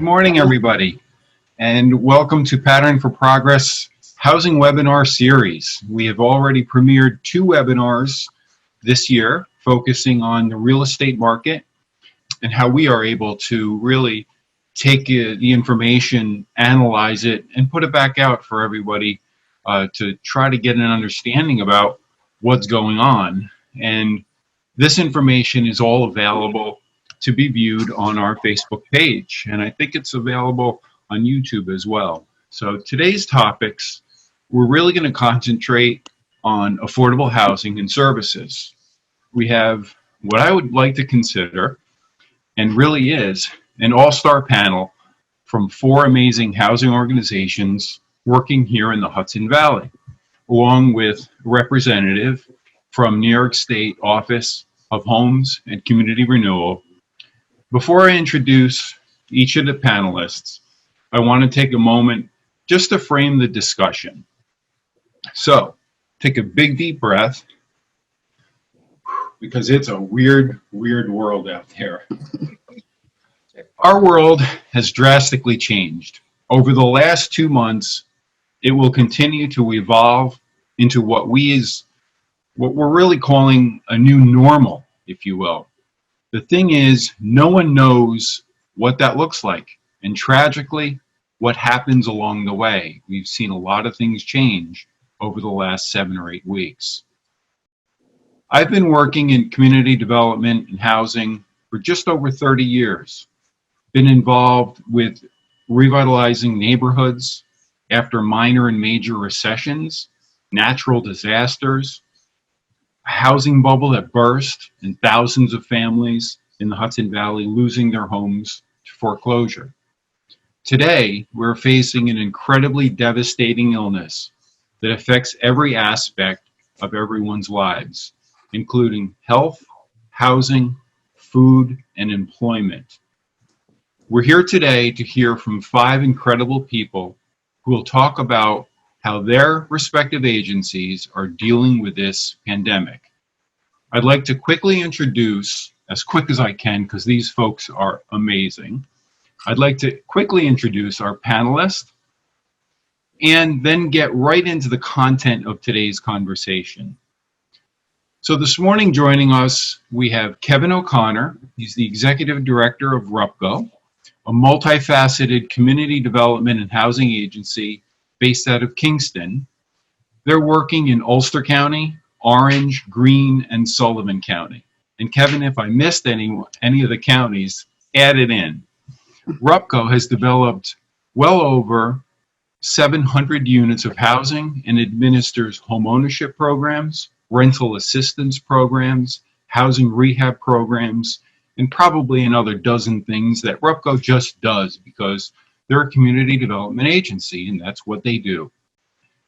Good morning, everybody, and welcome to Pattern for Progress Housing Webinar Series. We have already premiered 2 webinars this year focusing on the real estate market and how we are able to really take the information, analyze it, and put it back out for everybody to try to get an understanding about what's going on. And this information is all available to be viewed on our Facebook page, and I think it's available on YouTube as well. So today's topics, we're really going to concentrate on affordable housing and services. We have what I would like to consider, and really is, an all-star panel from 4 amazing housing organizations working here in the Hudson Valley, along with a representative from New York State Office of Homes and Community Renewal. Before I introduce each of the panelists, I want to take a moment just to frame the discussion. So, take a big deep breath, because it's a weird, weird world out there. Our world has drastically changed. Over the last 2 months, it will continue to evolve into what we're really calling a new normal, if you will. The thing is, no one knows what that looks like. And tragically, what happens along the way. We've seen a lot of things change over the last 7 or 8 weeks. I've been working in community development and housing for just over 30 years. Been involved with revitalizing neighborhoods after minor and major recessions, natural disasters, a housing bubble that burst, and thousands of families in the Hudson Valley losing their homes to foreclosure. Today, we're facing an incredibly devastating illness that affects every aspect of everyone's lives, including health, housing, food, and employment. We're here today to hear from 5 incredible people who will talk about how their respective agencies are dealing with this pandemic. I'd like to quickly introduce, as quick as I can, because these folks are amazing. I'd like to quickly introduce our panelists and then get right into the content of today's conversation. So this morning joining us, we have Kevin O'Connor. He's the Executive Director of RUPCO, a multifaceted community development and housing agency based out of Kingston. They're working in Ulster County, Orange, Greene, and Sullivan County. And Kevin, if I missed any of the counties, add it in. RUPCO has developed well over 700 units of housing and administers home ownership programs, rental assistance programs, housing rehab programs, and probably another dozen things that RUPCO just does because they're a community development agency, and that's what they do.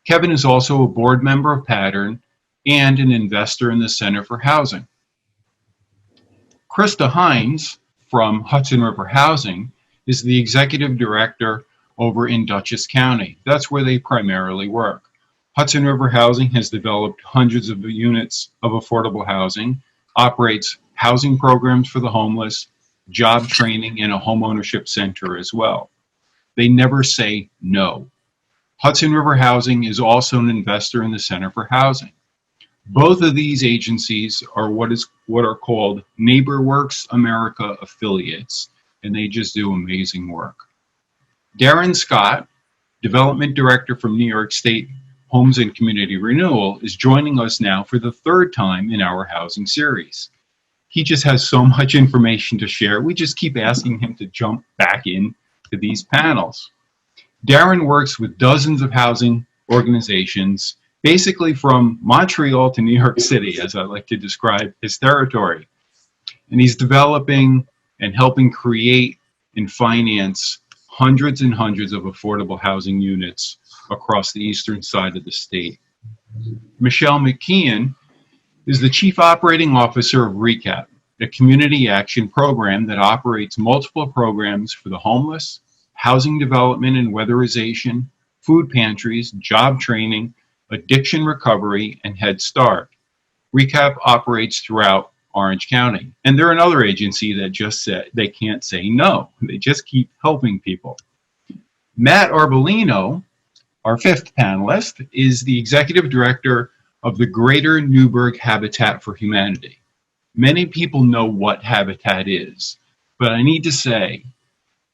Kevin is also a board member of Pattern and an investor in the Center for Housing. Christa Hines from Hudson River Housing is the executive director over in Dutchess County. That's where they primarily work. Hudson River Housing has developed hundreds of units of affordable housing, operates housing programs for the homeless, job training, and a homeownership center as well. They never say no. Hudson River Housing is also an investor in the Center for Housing. Both of these agencies are what are called NeighborWorks America affiliates, and they just do amazing work. Darren Scott, Development Director from New York State Homes and Community Renewal, is joining us now for the 3rd time in our housing series. He just has so much information to share. We just keep asking him to jump back in to these panels. Darren works with dozens of housing organizations, basically from Montreal to New York City, as I like to describe his territory. And he's developing and helping create and finance hundreds and hundreds of affordable housing units across the eastern side of the state. Michele McKeon is the Chief Operating Officer of RECAP, a community action program that operates multiple programs for the homeless, housing development and weatherization, food pantries, job training, addiction recovery, and Head Start. RECAP operates throughout Orange County. And they're another agency that just said they can't say no. They just keep helping people. Matt Arbolino, our fifth panelist, is the executive director of the Greater Newburgh Habitat for Humanity. Many people know what Habitat is, but I need to say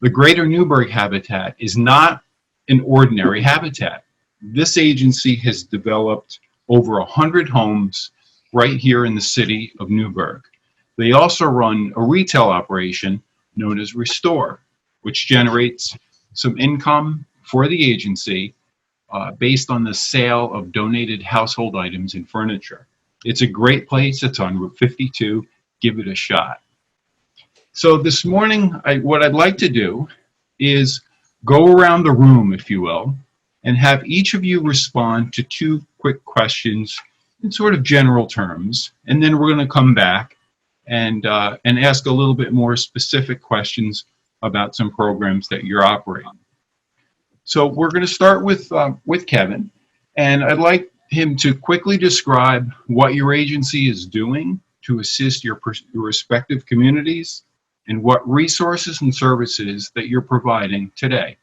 the Greater Newburgh Habitat is not an ordinary habitat. This agency has developed over 100 homes right here in the city of Newburgh. They also run a retail operation known as Restore, which generates some income for the agency based on the sale of donated household items and furniture. It's a great place. It's on Route 52. Give it a shot. So this morning, what I'd like to do is go around the room, if you will, and have each of you respond to 2 quick questions in sort of general terms. And then we're going to come back and ask a little bit more specific questions about some programs that you're operating. So we're going to start with Kevin, and I'd like him to quickly describe what your agency is doing to assist your respective communities and what resources and services that you're providing today.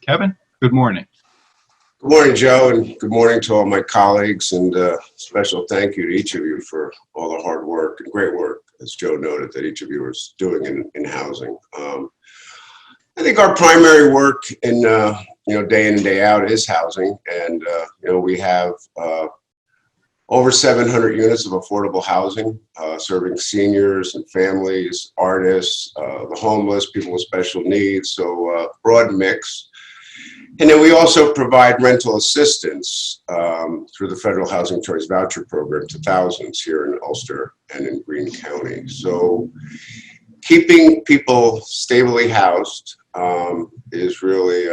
Kevin, good morning. Good morning, Joe, and good morning to all my colleagues, and special thank you to each of you for all the hard work and great work, as Joe noted, that each of you is doing in housing. I think our primary work in day in and day out is housing, and we have over 700 units of affordable housing serving seniors and families, artists, the homeless, people with special needs, so broad mix. And then we also provide rental assistance through the Federal Housing Choice Voucher Program to thousands here in Ulster and in Greene County. So keeping people stably housed is really,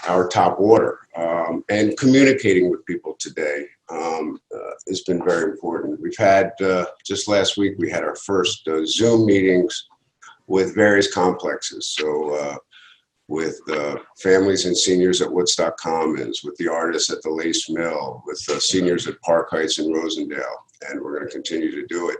our top order. And communicating with people today has been very important. We've had, just last week, we had our first Zoom meetings with various complexes. So with families and seniors at Woodstock Commons, with the artists at the Lace Mill, with seniors at Park Heights and Rosendale, and we're going to continue to do it.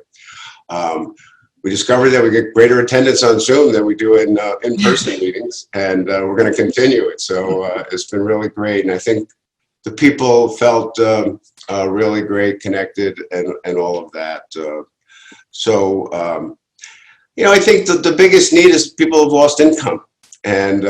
We discovered that we get greater attendance on Zoom than we do in in-person meetings, and we're going to continue it. So it's been really great, and I think the people felt really great, connected, and all of that. I think the biggest need is people have lost income. And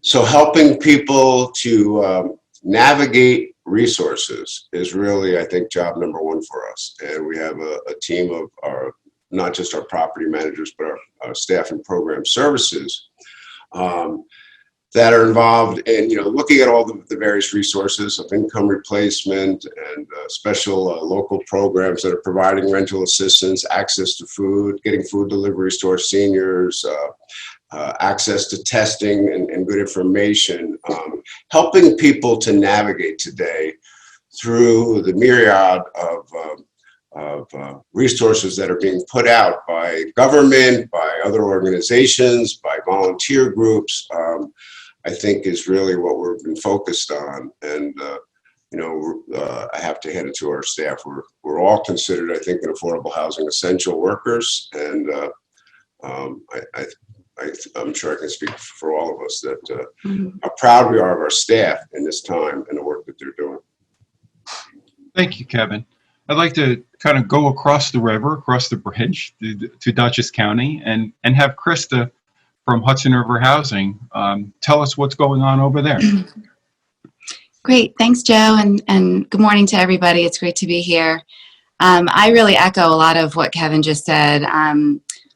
so helping people to navigate resources is really, I think, job number one for us. And we have a team of not just our property managers, but our staff and program services that are involved in, looking at all the various resources of income replacement and special local programs that are providing rental assistance, access to food, getting food deliveries to our seniors, access to testing and good information, helping people to navigate today through the myriad of resources that are being put out by government, by other organizations, by volunteer groups. I think is really what we've been focused on, and I have to hand it to our staff. We're all considered, I think, an affordable housing essential workers, and I'm sure I can speak for all of us that how proud we are of our staff in this time and the work that they're doing. Thank you, Kevin. I'd like to kind of go across the river, across the bridge to Dutchess County, and have Christa from Hudson River Housing tell us what's going on over there. Great. Thanks, Joe, and good morning to everybody. It's great to be here. I really echo a lot of what Kevin just said.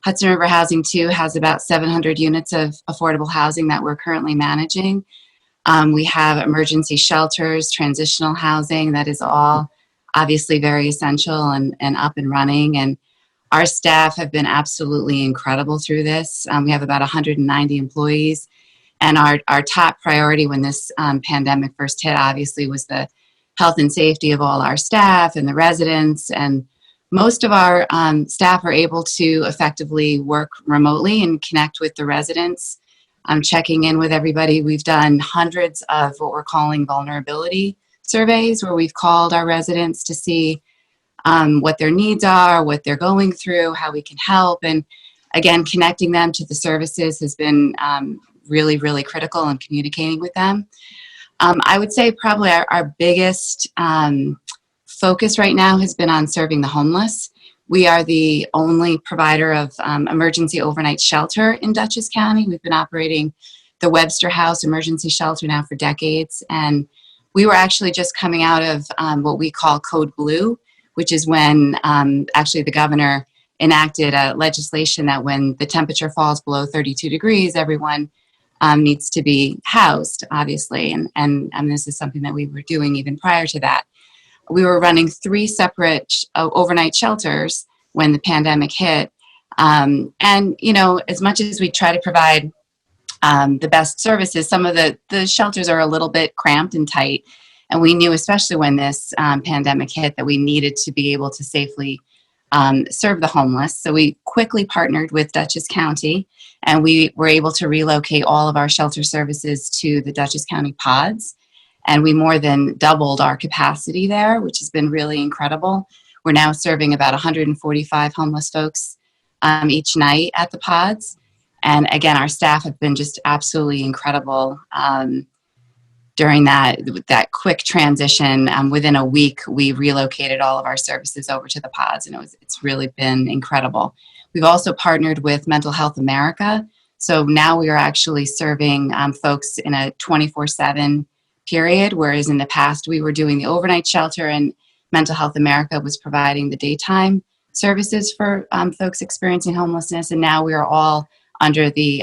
Hudson River Housing, too, has about 700 units of affordable housing that we're currently managing. We have emergency shelters, transitional housing, that is all obviously very essential and up and running. And our staff have been absolutely incredible through this. We have about 190 employees. And our top priority when this pandemic first hit, obviously, was the health and safety of all our staff and the residents. And most of our staff are able to effectively work remotely and connect with the residents. I'm checking in with everybody. We've done hundreds of what we're calling vulnerability surveys, where we've called our residents to see what their needs are, what they're going through, how we can help. And again, connecting them to the services has been really, really critical in communicating with them. I would say probably our biggest focus right now has been on serving the homeless. We are the only provider of emergency overnight shelter in Dutchess County. We've been operating the Webster House Emergency Shelter now for decades. And we were actually just coming out of what we call Code Blue, which is when actually the governor enacted a legislation that when the temperature falls below 32 degrees, everyone needs to be housed, obviously. And this is something that we were doing even prior to that. We were running 3 separate overnight shelters when the pandemic hit. And, you know, as much as we try to provide the best services, some of the shelters are a little bit cramped and tight. And we knew, especially when this pandemic hit, that we needed to be able to safely serve the homeless. So we quickly partnered with Dutchess County, and we were able to relocate all of our shelter services to the Dutchess County pods. And we more than doubled our capacity there, which has been really incredible. We're now serving about 145 homeless folks each night at the pods. And again, our staff have been just absolutely incredible during that quick transition. Within a week, we relocated all of our services over to the pods, and it's really been incredible. We've also partnered with Mental Health America. So now we are actually serving folks in a 24/7 period, whereas in the past we were doing the overnight shelter and Mental Health America was providing the daytime services for folks experiencing homelessness. And now we are all under the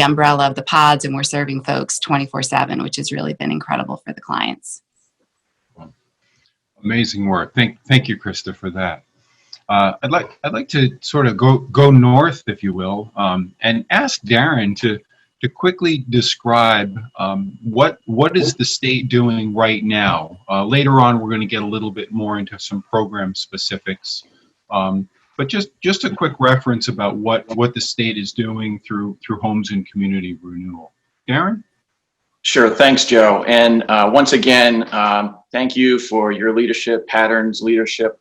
umbrella of the pods, and we're serving folks 24/7, which has really been incredible for the clients. Amazing work. Thank you, Christa, for that. I'd like to sort of go north, if you will, and ask Darren to quickly describe what is the state doing right now. Later on, we're going to get a little bit more into some program specifics, but just a quick reference about what the state is doing through Homes and Community Renewal. Darren? Sure. Thanks, Joe. And once again, thank you for your leadership, Pattern's leadership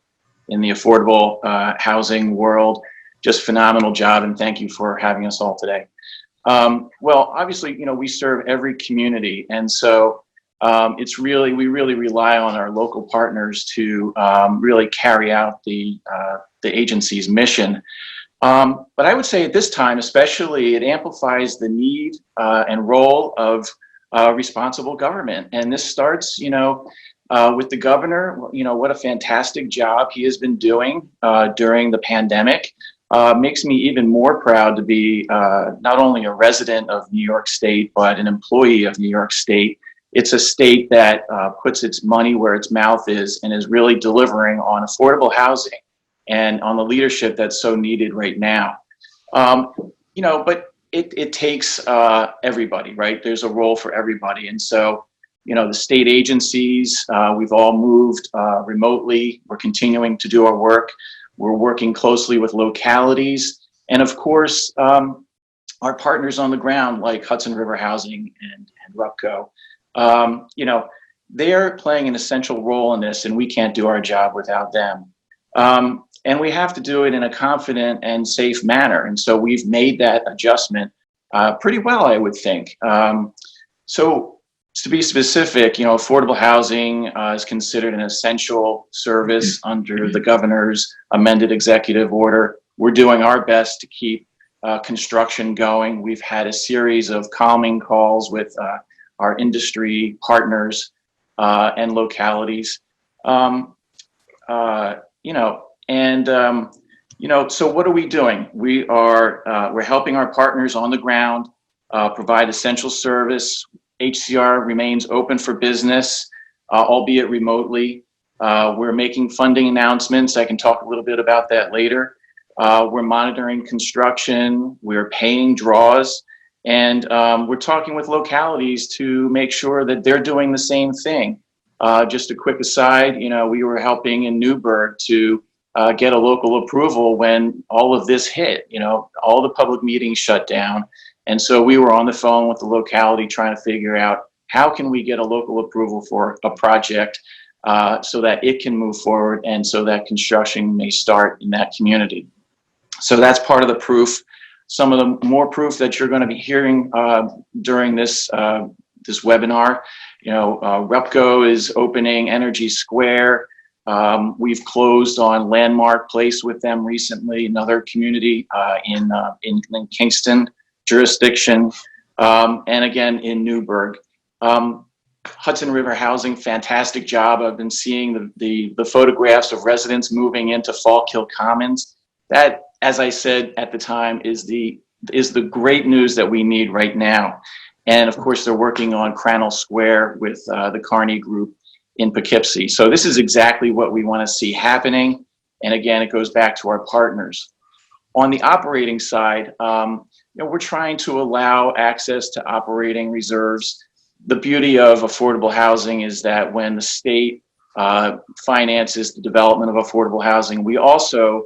in the affordable housing world. Just phenomenal job, and thank you for having us all today. Well, obviously, you know, we serve every community, and so we really rely on our local partners to really carry out the agency's mission. But I would say at this time, especially, it amplifies the need and role of responsible government, and this starts, you know, with the governor. You know, what a fantastic job he has been doing during the pandemic. Makes me even more proud to be not only a resident of New York State, but an employee of New York State. It's a state that puts its money where its mouth is and is really delivering on affordable housing and on the leadership that's so needed right now. You know, but it takes everybody, right? There's a role for everybody. And so, you know, the state agencies, we've all moved remotely. We're continuing to do our work. We're working closely with localities, and of course, our partners on the ground like Hudson River Housing and RUPCO. You know, they're playing an essential role in this, and we can't do our job without them. And we have to do it in a confident and safe manner. And so we've made that adjustment pretty well, I would think. So to be specific, you know, affordable housing is considered an essential service under the governor's amended executive order. We're doing our best to keep construction going. We've had a series of calming calls with our industry partners and localities. You know, and you know, so what are we doing? We're helping our partners on the ground provide essential service. HCR remains open for business, albeit remotely. We're making funding announcements. I can talk a little bit about that later. We're monitoring construction. We're paying draws. And we're talking with localities to make sure that they're doing the same thing. Just a quick aside, you know, we were helping in Newburgh to get a local approval when all of this hit. You know, all the public meetings shut down. And so we were on the phone with the locality trying to figure out how can we get a local approval for a project so that it can move forward and so that construction may start in that community. So that's part of the proof. Some of the more proof that you're going to be hearing during this this webinar. RUPCO is opening Energy Square. We've closed on Landmark Place with them recently, another community in Kingston jurisdiction, and again in Newburgh. Hudson River Housing, fantastic job. I've been seeing the photographs of residents moving into Falkhill Commons. That, as I said at the time, is the great news that we need right now. And of course, they're working on Crannell Square with the Carney Group in Poughkeepsie. So this is exactly what we want to see happening. And again, it goes back to our partners. On the operating side, we're trying to allow access to operating reserves. The beauty of affordable housing is that when the state finances the development of affordable housing, we also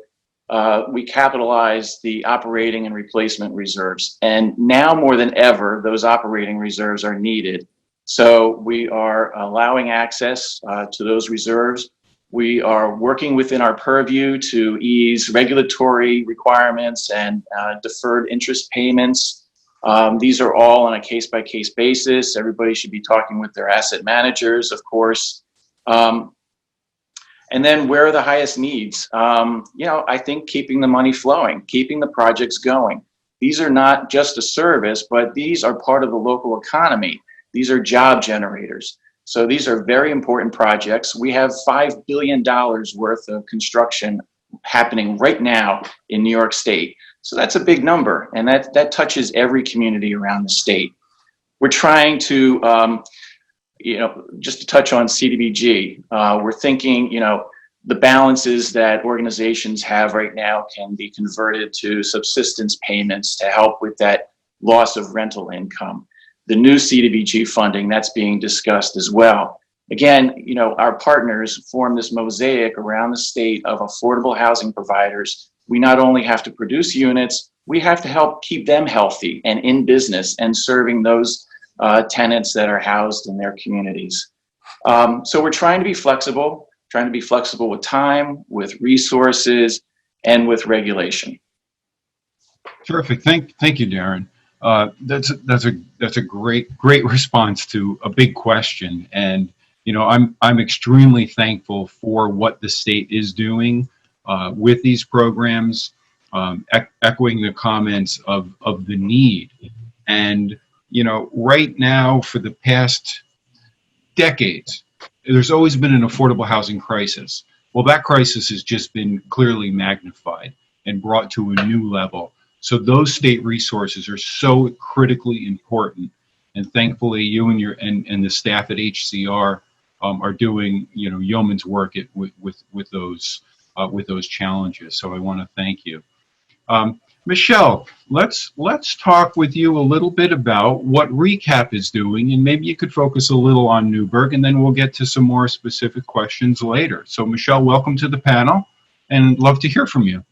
we capitalize the operating and replacement reserves. And now more than ever, those operating reserves are needed. So we are allowing access to those reserves. We are working within our purview to ease regulatory requirements and deferred interest payments. These are all on a case-by-case basis. Everybody should be talking with their asset managers, of course. And then where are the highest needs? I think keeping the money flowing, keeping the projects going. These are not just a service, but these are part of the local economy. These are job generators. So these are very important projects. We have $5 billion worth of construction happening right now in New York State. So that's a big number, and that touches every community around the state. We're trying to, just to touch on CDBG, we're thinking, the balances that organizations have right now can be converted to subsistence payments to help with that loss of rental income. The new CDBG funding, that's being discussed as well. Again, our partners form this mosaic around the state of affordable housing providers. We not only have to produce units, we have to help keep them healthy and in business and serving those tenants that are housed in their communities. So we're trying to be flexible with time, with resources, and with regulation. Terrific. Thank you, Darren. That's a great response to a big question. And I'm extremely thankful for what the state is doing with these programs, echoing the comments of the need. And right now, for the past decades, there's always been an affordable housing crisis. Well, that crisis has just been clearly magnified and brought to a new level. So those state resources are so critically important. And thankfully, you and the staff at HCR are doing yeoman's work with those challenges. So I want to thank you. Michele, let's talk with you a little bit about what RECAP is doing, and maybe you could focus a little on Newburgh, and then we'll get to some more specific questions later. So Michele, welcome to the panel, and love to hear from you.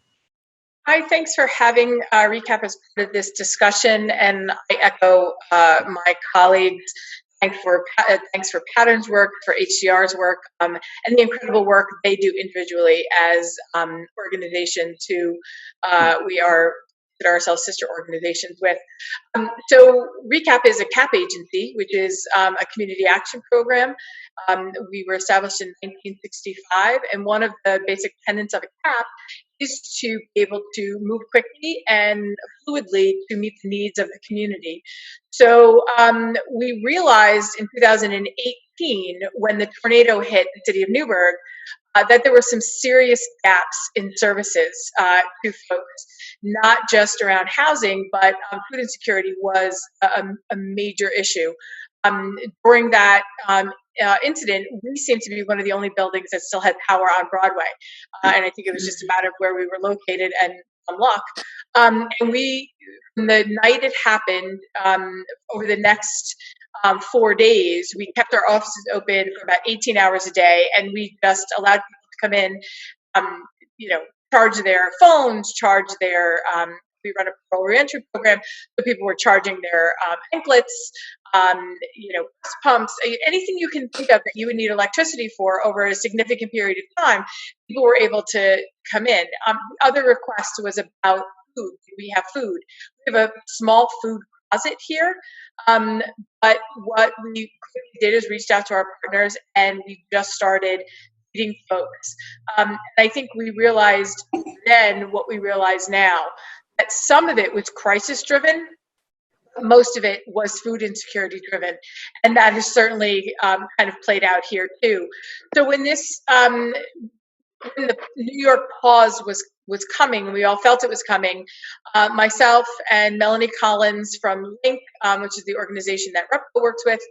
Hi, thanks for having RECAP as part of this discussion, and I echo my colleagues. Thanks for Pattern's work, for HCR's work, and the incredible work they do individually as organizations who we are consider ourselves sister organizations with. So RECAP is a CAP agency, which is a community action program. We were established in 1965, and one of the basic tenets of a CAP is to be able to move quickly and fluidly to meet the needs of the community. So we realized in 2018, when the tornado hit the city of Newburgh, that there were some serious gaps in services to folks, not just around housing, but food insecurity was a major issue. During that incident, we seemed to be one of the only buildings that still had power on Broadway. And I think it was just a matter of where we were located and some luck. And we, from the night it happened, over the next 4 days, we kept our offices open for about 18 hours a day, and we just allowed people to come in, charge their phones, charge their we run a parole reentry program, so people were charging their anklets, bus pumps, anything you can think of that you would need electricity for over a significant period of time. People were able to come in. The other request was about food. Do we have food? We have a small food closet here, but what we did is reached out to our partners, and we just started feeding folks. And I think we realized then what we realize now, that some of it was crisis driven, most of it was food insecurity driven, and that has certainly kind of played out here too. So when this when the New York pause was coming, we all felt it was coming. Myself and Melanie Collins from Link, which is the organization that RUPCO works with,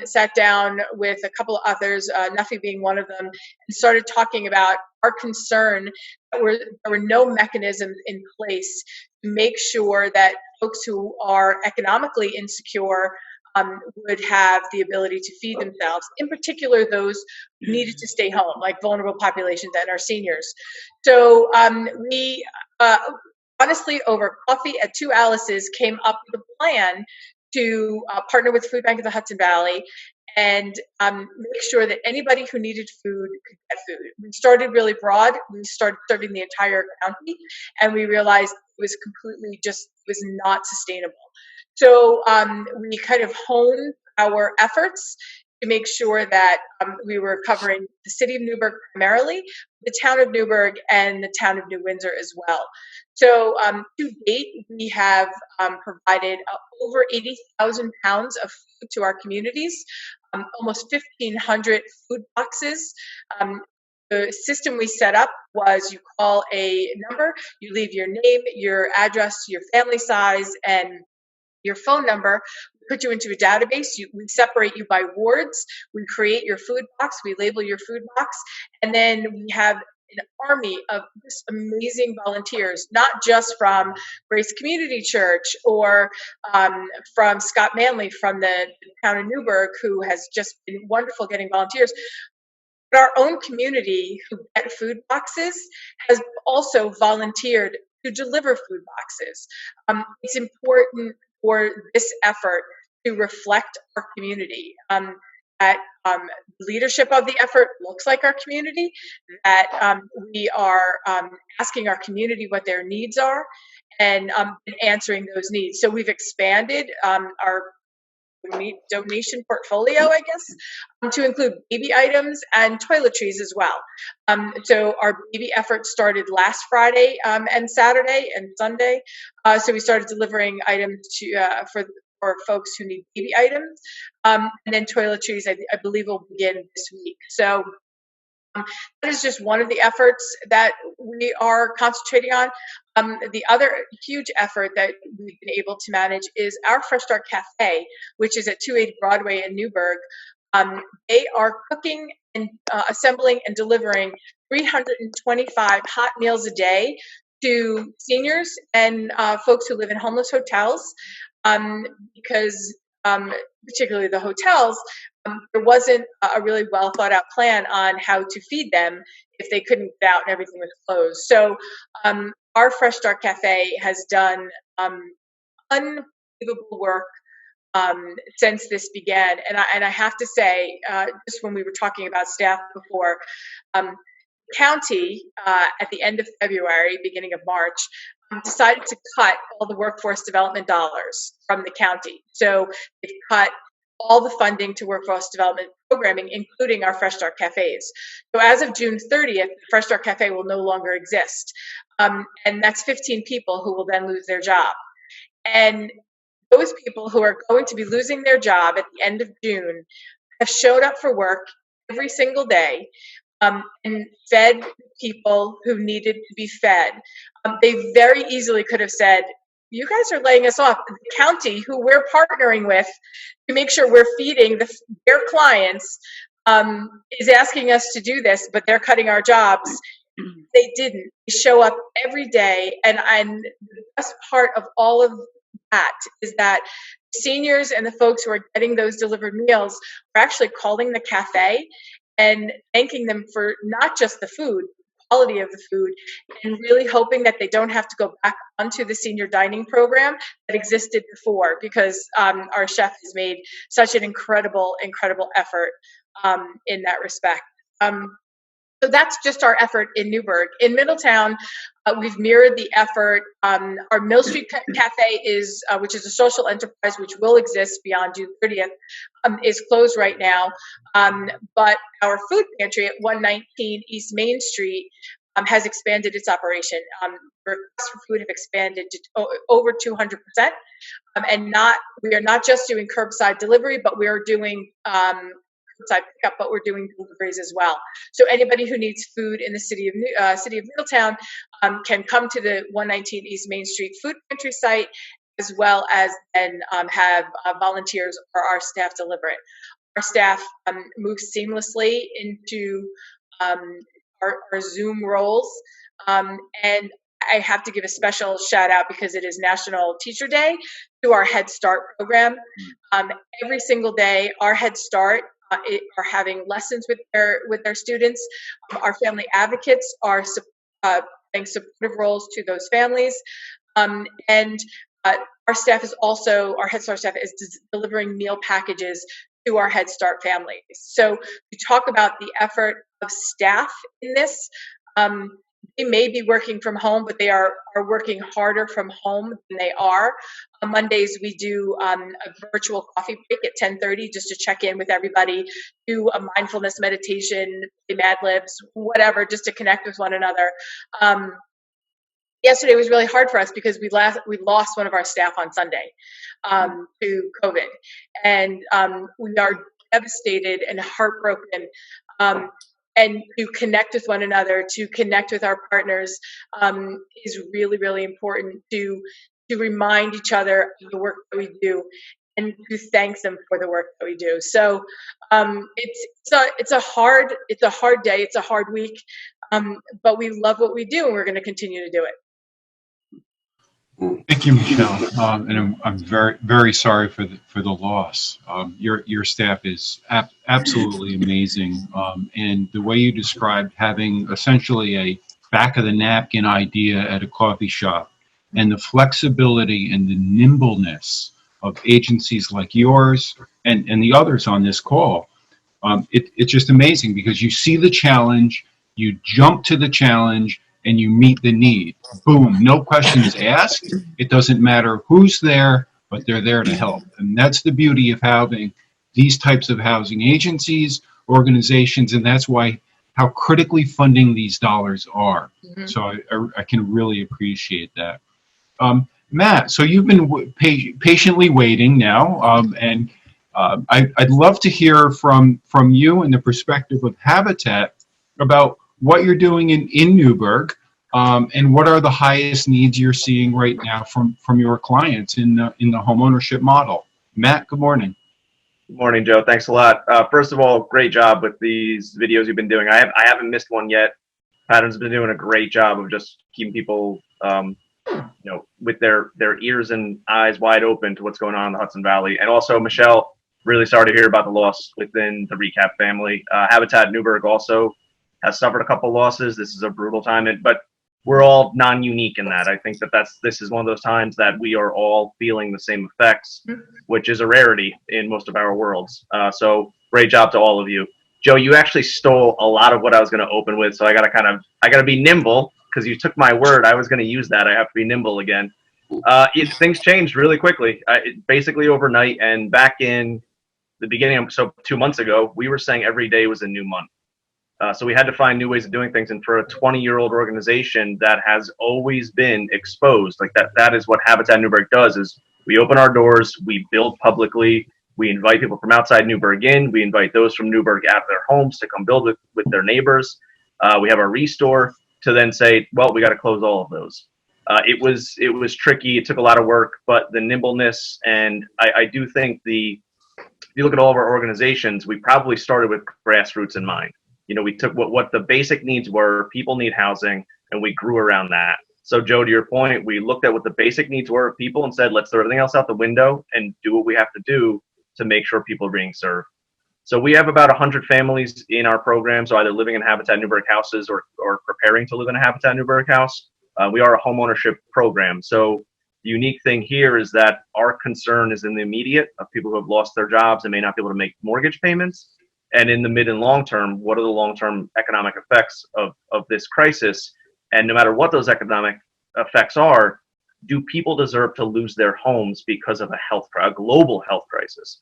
sat down with a couple of others, Nuffy being one of them, and started talking about our concern that there were no mechanisms in place to make sure that folks who are economically insecure would have the ability to feed themselves, in particular those who needed to stay home, like vulnerable populations and our seniors. So we honestly, over coffee at Two Alice's, came up with a plan to partner with Food Bank of the Hudson Valley and make sure that anybody who needed food could get food. We started really broad. We started serving the entire county, and we realized it was not sustainable. So we kind of honed our efforts to make sure that we were covering the city of Newburgh primarily, the town of Newburgh, and the town of New Windsor as well. So to date, we have provided over 80,000 pounds of food to our communities, almost 1,500 food boxes. The system we set up was you call a number, you leave your name, your address, your family size, and your phone number. We put you into a database. We separate you by wards. We create your food box. We label your food box. And then we have an army of just amazing volunteers, not just from Grace Community Church or from Scott Manley from the town of Newburgh, who has just been wonderful getting volunteers. But our own community who get food boxes has also volunteered to deliver food boxes. It's important for this effort to reflect our community, that leadership of the effort looks like our community, that we are asking our community what their needs are and answering those needs. So we've expanded our donation portfolio, I guess, to include baby items and toiletries as well. So our baby effort started last Friday and Saturday and Sunday. So we started delivering items to for folks who need baby items, and then toiletries, I believe, will begin this week. So that is just one of the efforts that we are concentrating on. The other huge effort that we've been able to manage is our Fresh Start Cafe, which is at 280 Broadway in Newburgh. They are cooking and assembling and delivering 325 hot meals a day to seniors and folks who live in homeless hotels, because particularly the hotels, there wasn't a really well thought out plan on how to feed them if they couldn't get out and everything was closed. So our Fresh Start Cafe has done unbelievable work since this began. And I have to say, just when we were talking about staff before, county at the end of February, beginning of March, decided to cut all the workforce development dollars from the county. So they've cut all the funding to workforce development programming, including our Fresh Start Cafes. So as of June 30th, the Fresh Start Cafe will no longer exist. And that's 15 people who will then lose their job. And those people who are going to be losing their job at the end of June have showed up for work every single day and fed people who needed to be fed. They very easily could have said, you guys are laying us off. The county, who we're partnering with to make sure we're feeding their clients, is asking us to do this, but they're cutting our jobs. They didn't. They show up every day. And the best part of all of that is that seniors and the folks who are getting those delivered meals are actually calling the cafe and thanking them for not just the food, quality of the food, and really hoping that they don't have to go back onto the senior dining program that existed before, because our chef has made such an incredible effort in that respect. So that's just our effort in Newburgh. In Middletown, we've mirrored the effort. Our Mill Street Cafe is, which is a social enterprise which will exist beyond June 30th, is closed right now. But our food pantry at 119 East Main Street has expanded its operation. Requests for food have expanded to over 200%. And we are not just doing curbside delivery, but we are doing curbside pickup, but we're doing deliveries as well. So anybody who needs food in the city of Middletown can come to the 119 East Main Street food pantry site, as well as then have volunteers or our staff deliver it. Our staff moves seamlessly into our Zoom roles, and I have to give a special shout out, because it is National Teacher Day, to our Head Start program. Every single day, our Head Start are having lessons with their students. Our family advocates are playing supportive roles to those families, and our staff is also, our Head Start staff is delivering meal packages to our Head Start families. So we talk about the effort of staff in this. They may be working from home, but they are working harder from home than they are. On Mondays, we do a virtual coffee break at 10:30 just to check in with everybody, do a mindfulness meditation, Mad Libs, whatever, just to connect with one another. Yesterday was really hard for us because we lost one of our staff on Sunday to COVID, and we are devastated and heartbroken. And to connect with one another, to connect with our partners, is really, really important. To remind each other of the work that we do, and to thank them for the work that we do. So it's a hard day, it's a hard week, but we love what we do, and we're going to continue to do it. Thank you, Michelle. And I'm very, very sorry for the loss. Your staff is absolutely amazing. And the way you described having essentially a back of the napkin idea at a coffee shop, and the flexibility and the nimbleness of agencies like yours and the others on this call, it's just amazing, because you see the challenge, you jump to the challenge, and you meet the need. Boom, no questions asked. It doesn't matter who's there, but they're there to help. And that's the beauty of having these types of housing agencies, organizations, and that's why how critically funding these dollars are. Mm-hmm. So I can really appreciate that. Matt, so you've been patiently waiting now, and I'd love to hear from you and the perspective of Habitat about what you're doing in Newburgh, and what are the highest needs you're seeing right now from your clients in the homeownership model. Matt, good morning. Good morning, Joe. Thanks a lot. First of all, great job with these videos you've been doing. I haven't missed one yet. Pattern's been doing a great job of just keeping people, with their ears and eyes wide open to what's going on in the Hudson Valley. And also, Michelle, really sorry to hear about the loss within the Recap family. Habitat Newburgh also has suffered a couple losses. This is a brutal time, but we're all non-unique in that. I think this is one of those times that we are all feeling the same effects, which is a rarity in most of our worlds. So great job to all of you. Joe, you actually stole a lot of what I was going to open with, so I got to be nimble, because you took my word. I was going to use that. I have to be nimble again. Things changed really quickly, basically overnight. And back in the beginning, so 2 months ago, we were saying every day was a new month. So we had to find new ways of doing things. And for a 20-year-old organization that has always been exposed, like that is what Habitat Newburgh does, is we open our doors, we build publicly, we invite people from outside Newburgh in, we invite those from Newburgh out of their homes to come build with their neighbors. We have our restore to then say, well, we got to close all of those. It was tricky. It took a lot of work, but the nimbleness, and I do think if you look at all of our organizations, we probably started with grassroots in mind. We took what the basic needs were. People need housing, and we grew around that. So, Joe, to your point, we looked at what the basic needs were of people and said, let's throw everything else out the window and do what we have to do to make sure people are being served. So we have about 100 families in our program, so either living in Habitat Newburgh houses or preparing to live in a Habitat Newburgh house. We are a homeownership program. So the unique thing here is that our concern is in the immediate of people who have lost their jobs and may not be able to make mortgage payments. And in the mid and long term, what are the long-term economic effects of this crisis? And no matter what those economic effects are, do people deserve to lose their homes because of a global health crisis?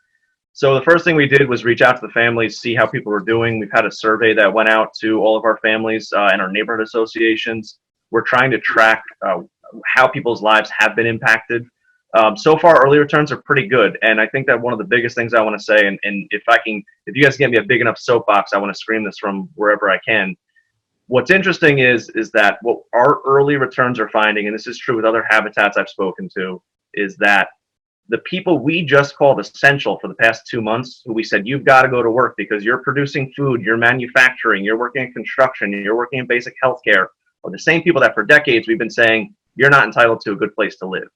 So the first thing we did was reach out to the families, see how people were doing. We've had a survey that went out to all of our families and our neighborhood associations. We're trying to track how people's lives have been impacted. So far, early returns are pretty good. And I think that one of the biggest things I want to say, and if you guys give me a big enough soapbox, I want to scream this from wherever I can. What's interesting is that what our early returns are finding, and this is true with other habitats I've spoken to, is that the people we just called essential for the past 2 months, who we said, you've got to go to work because you're producing food, you're manufacturing, you're working in construction, you're working in basic healthcare, are the same people that for decades we've been saying, you're not entitled to a good place to live.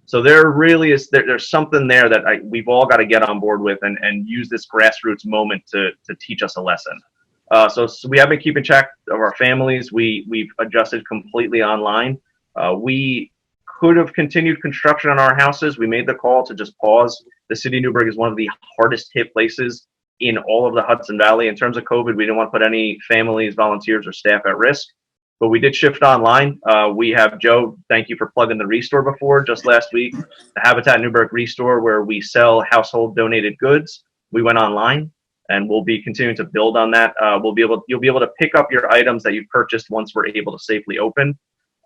So there really is, there's something there that we've all got to get on board with and use this grassroots moment to teach us a lesson. So we have been keeping track of our families. We've adjusted completely online. We could have continued construction on our houses. We made the call to just pause. The city of Newburgh is one of the hardest hit places in all of the Hudson Valley. In terms of COVID, we didn't want to put any families, volunteers, or staff at risk. But we did shift online. We have Joe, thank you for plugging the Restore before, just last week, the Habitat Newburgh Restore, where we sell household donated goods. We went online, and we'll be continuing to build on that. You'll be able to pick up your items that you've purchased once we're able to safely open.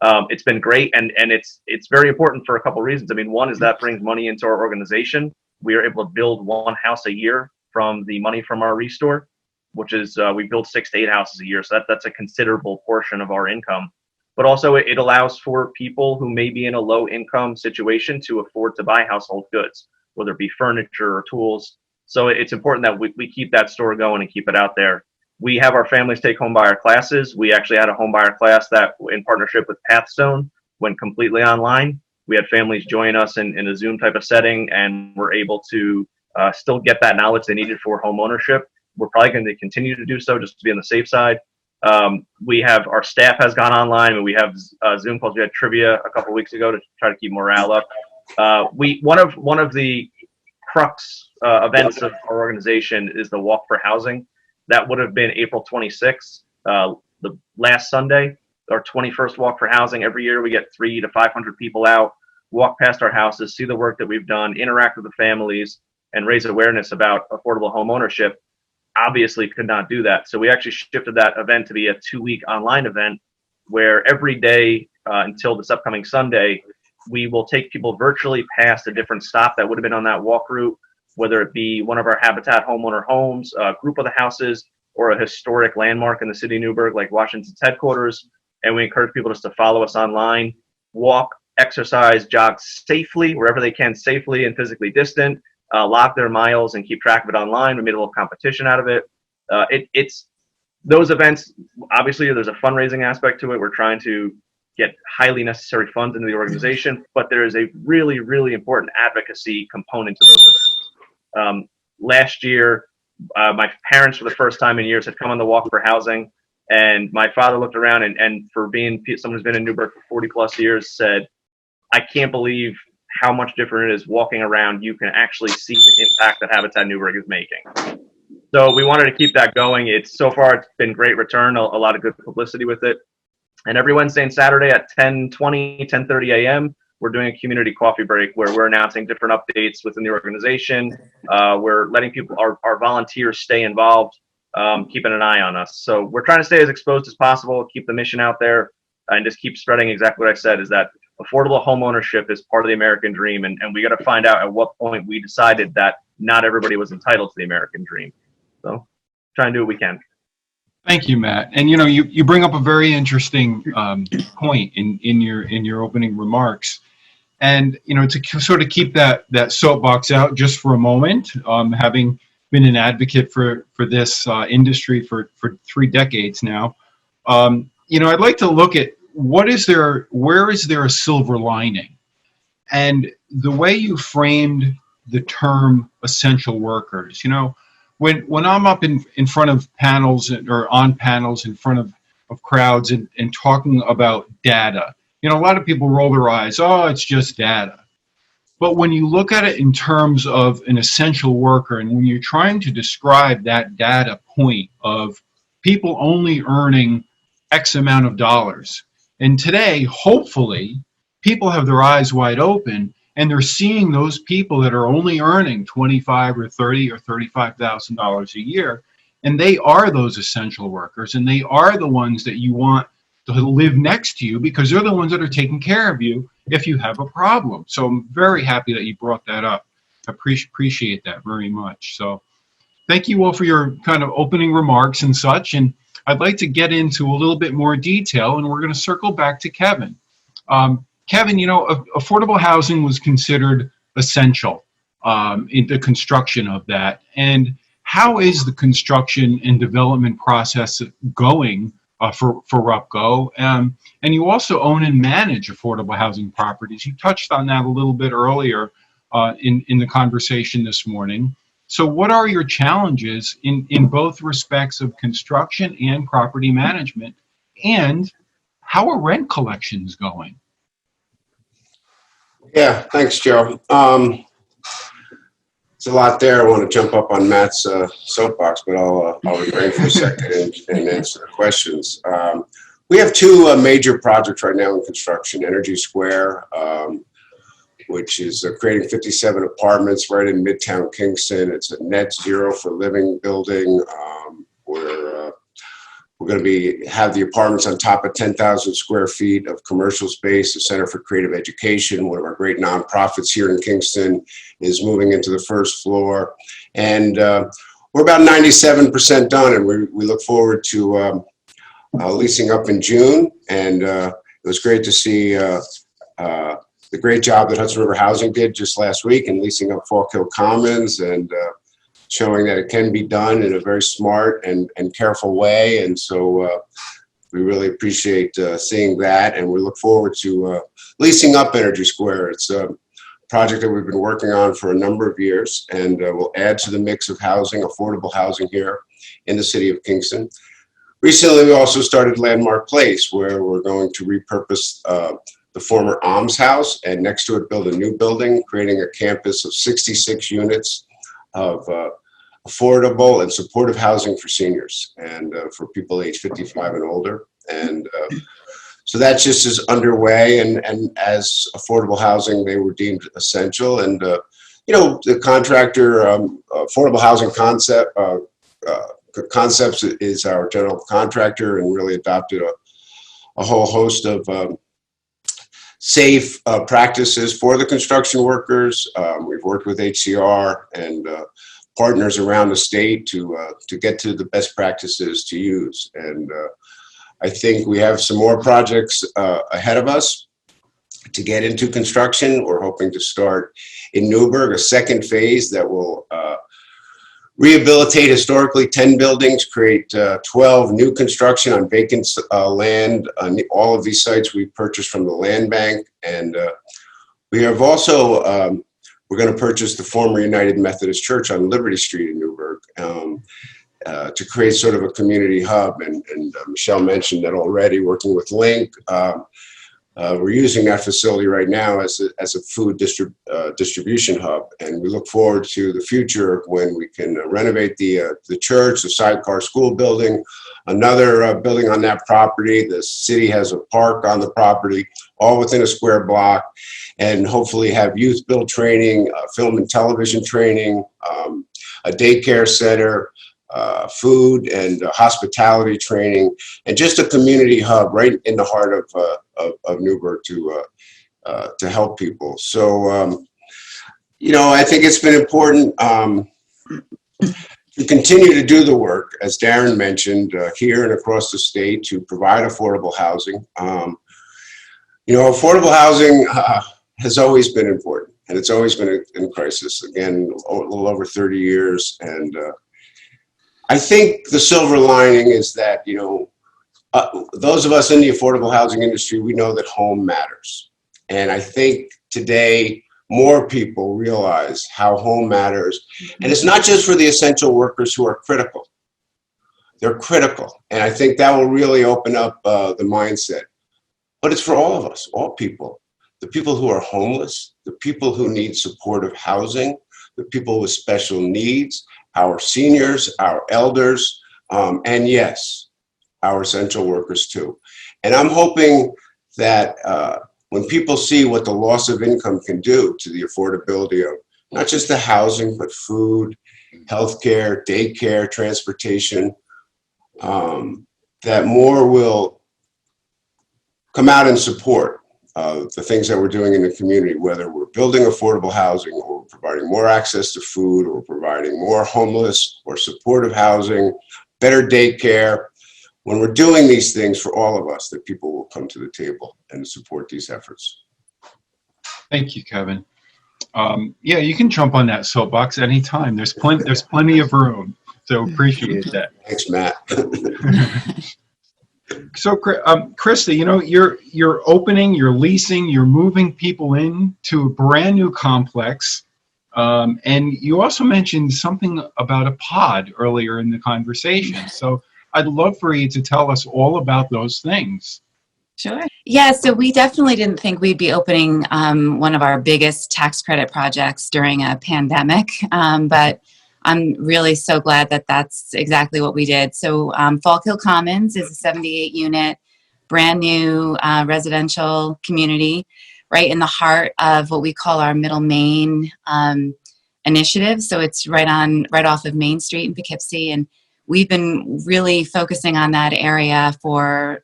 It's been great, and it's very important for a couple reasons. I mean, one is that brings money into our organization. We are able to build one house a year from the money from our Restore, which is we build 6 to 8 houses a year, so that's a considerable portion of our income. But also it allows for people who may be in a low income situation to afford to buy household goods, whether it be furniture or tools. So it's important that we keep that store going and keep it out there. We have our families take home buyer classes. We actually had a home buyer class that, in partnership with Pathstone, went completely online. We had families join us in a Zoom type of setting, and were able to still get that knowledge they needed for home ownership. We're probably going to continue to do so just to be on the safe side. We have our staff has gone online, and we have Zoom calls. We had trivia a couple weeks ago to try to keep morale up. One of the crux events of our organization is the Walk for Housing. That would have been April 26th, the last Sunday, our 21st Walk for Housing. Every year we get 300 to 500 people out, walk past our houses, see the work that we've done, interact with the families, and raise awareness about affordable home ownership. Obviously could not do that. So we actually shifted that event to be a 2-week online event where every day until this upcoming Sunday, we will take people virtually past a different stop that would have been on that walk route, whether it be one of our Habitat homeowner homes, a group of the houses, or a historic landmark in the city of Newburgh like Washington's headquarters. And we encourage people just to follow us online, walk, exercise, jog safely wherever they can, safely and physically distant. Log their miles and keep track of it online. We made a little competition out of it. It's those events. Obviously, there's a fundraising aspect to it. We're trying to get highly necessary funds into the organization, but there is a really, really important advocacy component to those events. Last year, my parents, for the first time in years, had come on the Walk for Housing, and my father looked around and for being someone who's been in Newburgh for 40 plus years, said, "I can't believe how much different it is walking around. You can actually see the impact that Habitat Newburgh is making." So we wanted to keep that going. So far, it's been great return, a lot of good publicity with it. And every Wednesday and Saturday at 10:30 a.m., we're doing a community coffee break where we're announcing different updates within the organization. We're letting people, our volunteers, stay involved, keeping an eye on us. So we're trying to stay as exposed as possible, keep the mission out there, and just keep spreading exactly what I said, is that affordable home ownership is part of the American dream, and we got to find out at what point we decided that not everybody was entitled to the American dream. So try and do what we can. Thank you, Matt. And you bring up a very interesting point in your opening remarks, and to sort of keep that soapbox out just for a moment, having been an advocate for this industry for 3 decades now, I'd like to look at where is there a silver lining? And the way you framed the term essential workers, when I'm up in front of panels or on panels in front of crowds and talking about data, a lot of people roll their eyes. Oh, it's just data. But when you look at it in terms of an essential worker, and when you're trying to describe that data point of people only earning X amount of dollars, and today, hopefully, people have their eyes wide open and they're seeing those people that are only earning $25,000 or $30,000 or $35,000 a year, and they are those essential workers, and they are the ones that you want to live next to you because they're the ones that are taking care of you if you have a problem. So I'm very happy that you brought that up. I appreciate that very much. So thank you all for your kind of opening remarks and such. And I'd like to get into a little bit more detail, and we're going to circle back to Kevin. Kevin, affordable housing was considered essential in the construction of that. And how is the construction and development process going for RUPCO? And you also own and manage affordable housing properties. You touched on that a little bit earlier in the conversation this morning. So what are your challenges in both respects of construction and property management? And how are rent collections going? Yeah, thanks, Joe. It's a lot there. I want to jump up on Matt's soapbox, but I'll refrain for a second and answer the questions. We have two major projects right now in construction. Energy Square, which is creating 57 apartments right in Midtown Kingston. It's a net zero for living building. We're going to have the apartments on top of 10,000 square feet of commercial space. The Center for Creative Education, one of our great nonprofits here in Kingston, is moving into the first floor. And we're about 97% done, and we look forward to leasing up in June. And it was great to see the great job that Hudson River Housing did just last week in leasing up Falk Hill Commons and showing that it can be done in a very smart and careful way. And so we really appreciate seeing that. And we look forward to leasing up Energy Square. It's a project that we've been working on for a number of years, and will add to the mix of housing, affordable housing here in the city of Kingston. Recently, we also started Landmark Place, where we're going to repurpose the former Alms House and next to it build a new building, creating a campus of 66 units of affordable and supportive housing for seniors and for people age 55 and older. And so that just is underway. And as affordable housing, they were deemed essential. And, the contractor, Affordable Housing Concepts is our general contractor and really adopted a whole host of safe practices for the construction workers. We've worked with HCR and partners around the state to get to the best practices to use. And I think we have some more projects ahead of us to get into construction. We're hoping to start in Newburgh, a second phase that will rehabilitate historically 10 buildings, create 12 new construction on vacant land. On all of these sites we purchased from the land bank. And we have also, we're going to purchase the former United Methodist Church on Liberty Street in Newburgh to create sort of a community hub. And Michele mentioned that already, working with Link. We're using that facility right now as a food distribution hub, and we look forward to the future when we can renovate the church, the sidecar school building, another building on that property. The city has a park on the property, all within a square block, and hopefully have youth build training, film and television training, a daycare center, food and hospitality training, and just a community hub right in the heart of Newburgh to help people. So, I think it's been important to continue to do the work, as Darren mentioned, here and across the state to provide affordable housing. Affordable housing has always been important, and it's always been in crisis. Again, a little over 30 years. And I think the silver lining is that, those of us in the affordable housing industry, we know that home matters. And I think today more people realize how home matters. And it's not just for the essential workers who are critical. They're critical. And I think that will really open up the mindset. But it's for all of us, all people. The people who are homeless, the people who need supportive housing, the people with special needs, our seniors, our elders, and yes, our essential workers too. And I'm hoping that when people see what the loss of income can do to the affordability of not just the housing, but food, healthcare, daycare, transportation, that more will come out in support of the things that we're doing in the community, whether we're building affordable housing or providing more access to food or providing more homeless or supportive housing, better daycare. When we're doing these things for all of us, that people will come to the table and support these efforts. Thank you, Kevin. Yeah, you can jump on that soapbox anytime. There's plenty of room. So appreciate that. Thanks, Matt. So, Christa, you know, you're opening, you're leasing, you're moving people in to a brand new complex. And you also mentioned something about a pod earlier in the conversation. So I'd love for you to tell us all about those things. Sure. Yeah, so we definitely didn't think we'd be opening one of our biggest tax credit projects during a pandemic, but I'm really so glad that that's exactly what we did. So Falk Hill Commons is a 78-unit, brand new residential community right in the heart of what we call our Middle Main initiative. So it's right off of Main Street in Poughkeepsie, and we've been really focusing on that area for,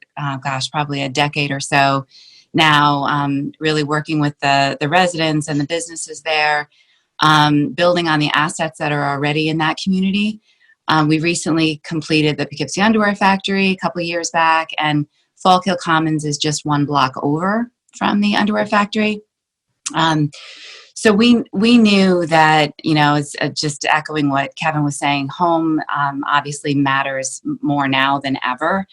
probably a decade or so now, really working with the residents and the businesses there, building on the assets that are already in that community. We recently completed the Poughkeepsie Underwear Factory a couple of years back, and Falk Hill Commons is just one block over from the Underwear Factory. So we knew that, you know, it's just echoing what Kevin was saying, home obviously matters more now than ever.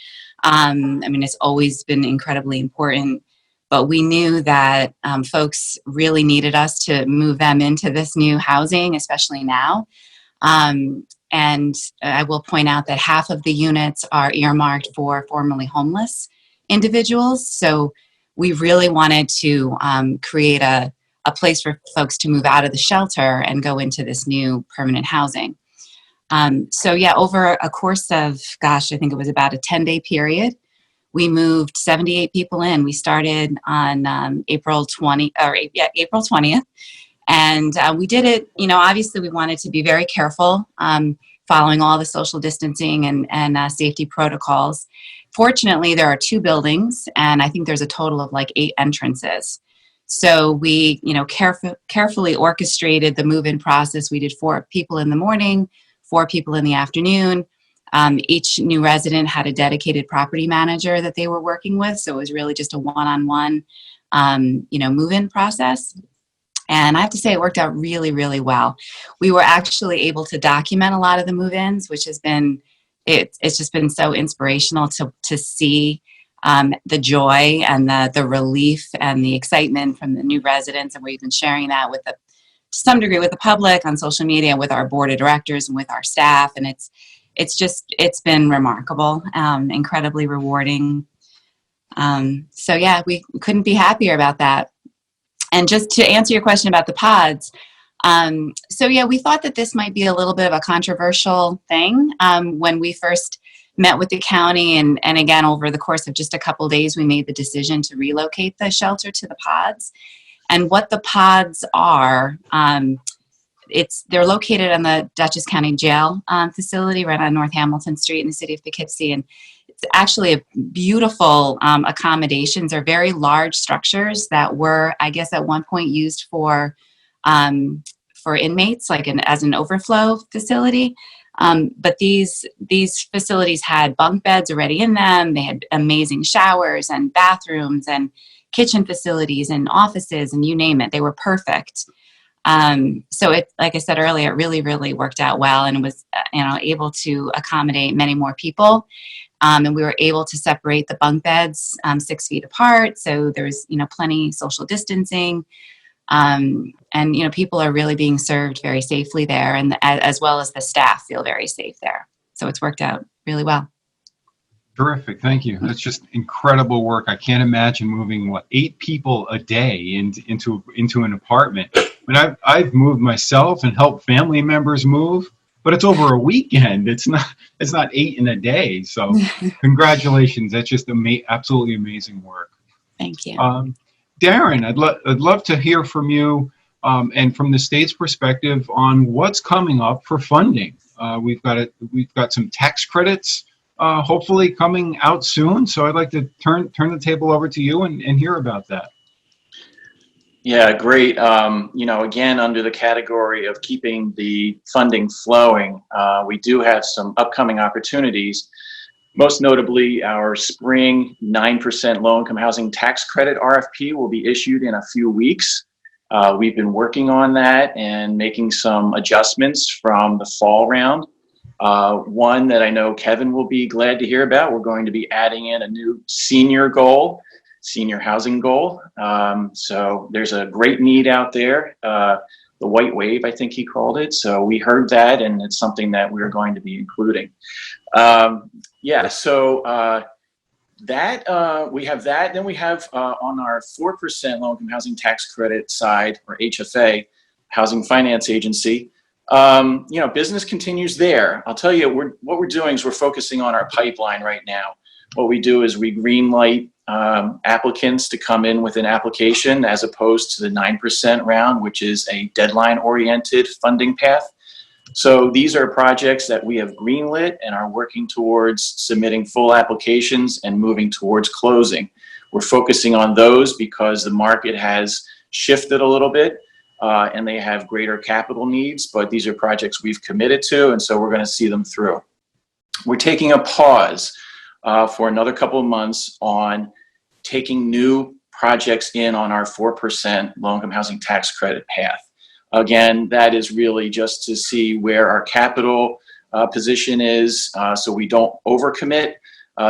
I mean, it's always been incredibly important, but we knew that folks really needed us to move them into this new housing, especially now. And I will point out that half of the units are earmarked for formerly homeless individuals. So we really wanted to create a place for folks to move out of the shelter and go into this new permanent housing. So yeah, over a course of, I think it was about a 10-day period, we moved 78 people in. We started on April 20th. And we did it, you know, obviously we wanted to be very careful, following all the social distancing and safety protocols. Fortunately, there are 2 buildings, and I think there's a total of like 8 entrances. So we, you know, carefully orchestrated the move-in process. We did 4 people in the morning, 4 people in the afternoon. Each new resident had a dedicated property manager that they were working with. So it was really just a one-on-one, move-in process. And I have to say it worked out really, really well. We were actually able to document a lot of the move-ins, which has been, it's just been so inspirational to see the joy and the relief and the excitement from the new residents. And we've been sharing that to some degree with the public on social media, with our board of directors and with our staff. And it's been remarkable, incredibly rewarding. So yeah, we couldn't be happier about that. And just to answer your question about the pods, so yeah, we thought that this might be a little bit of a controversial thing when we first met with the county, and again, over the course of just a couple of days, we made the decision to relocate the shelter to the pods. And what the pods are, they're located on the Dutchess County Jail facility right on North Hamilton Street in the city of Poughkeepsie. And it's actually a beautiful accommodations. They're very large structures that were, I guess, at one point used for inmates, like as an overflow facility. But these facilities had bunk beds already in them. They had amazing showers and bathrooms and kitchen facilities and offices and you name it. They were perfect. So it, like I said earlier, it really, really worked out well and was, able to accommodate many more people. And we were able to separate the bunk beds 6 feet apart. So there's, plenty social distancing. And, people are really being served very safely there, and as well as the staff feel very safe there. So it's worked out really well. Terrific. Thank you. That's just incredible work. I can't imagine moving 8 people a day into an apartment. I mean, I've moved myself and helped family members move, but it's over a weekend. It's not 8 in a day. So congratulations. That's just absolutely amazing work. Thank you. Darren, I'd love to hear from you and from the state's perspective on what's coming up for funding. We've got some tax credits hopefully coming out soon. So I'd like to turn the table over to you and hear about that. Yeah, great. Again, under the category of keeping the funding flowing, we do have some upcoming opportunities. Most notably, our spring 9% low-income housing tax credit RFP will be issued in a few weeks. We've been working on that and making some adjustments from the fall round. One that I know Kevin will be glad to hear about, we're going to be adding in a new senior housing goal. So there's a great need out there. The white wave, I think he called it. So we heard that, and it's something that we're going to be including. We have that. Then we have on our 4% low-income housing tax credit side, or HFA, Housing Finance Agency. Business continues there. I'll tell you, what we're doing is we're focusing on our pipeline right now. What we do is we greenlight applicants to come in with an application, as opposed to the 9% round, which is a deadline-oriented funding path. So these are projects that we have greenlit and are working towards submitting full applications and moving towards closing. We're focusing on those because the market has shifted a little bit and they have greater capital needs, but these are projects we've committed to, and so we're going to see them through. We're taking a pause for another couple of months on taking new projects in on our 4% low-income housing tax credit path. Again, that is really just to see where our capital position is, so we don't overcommit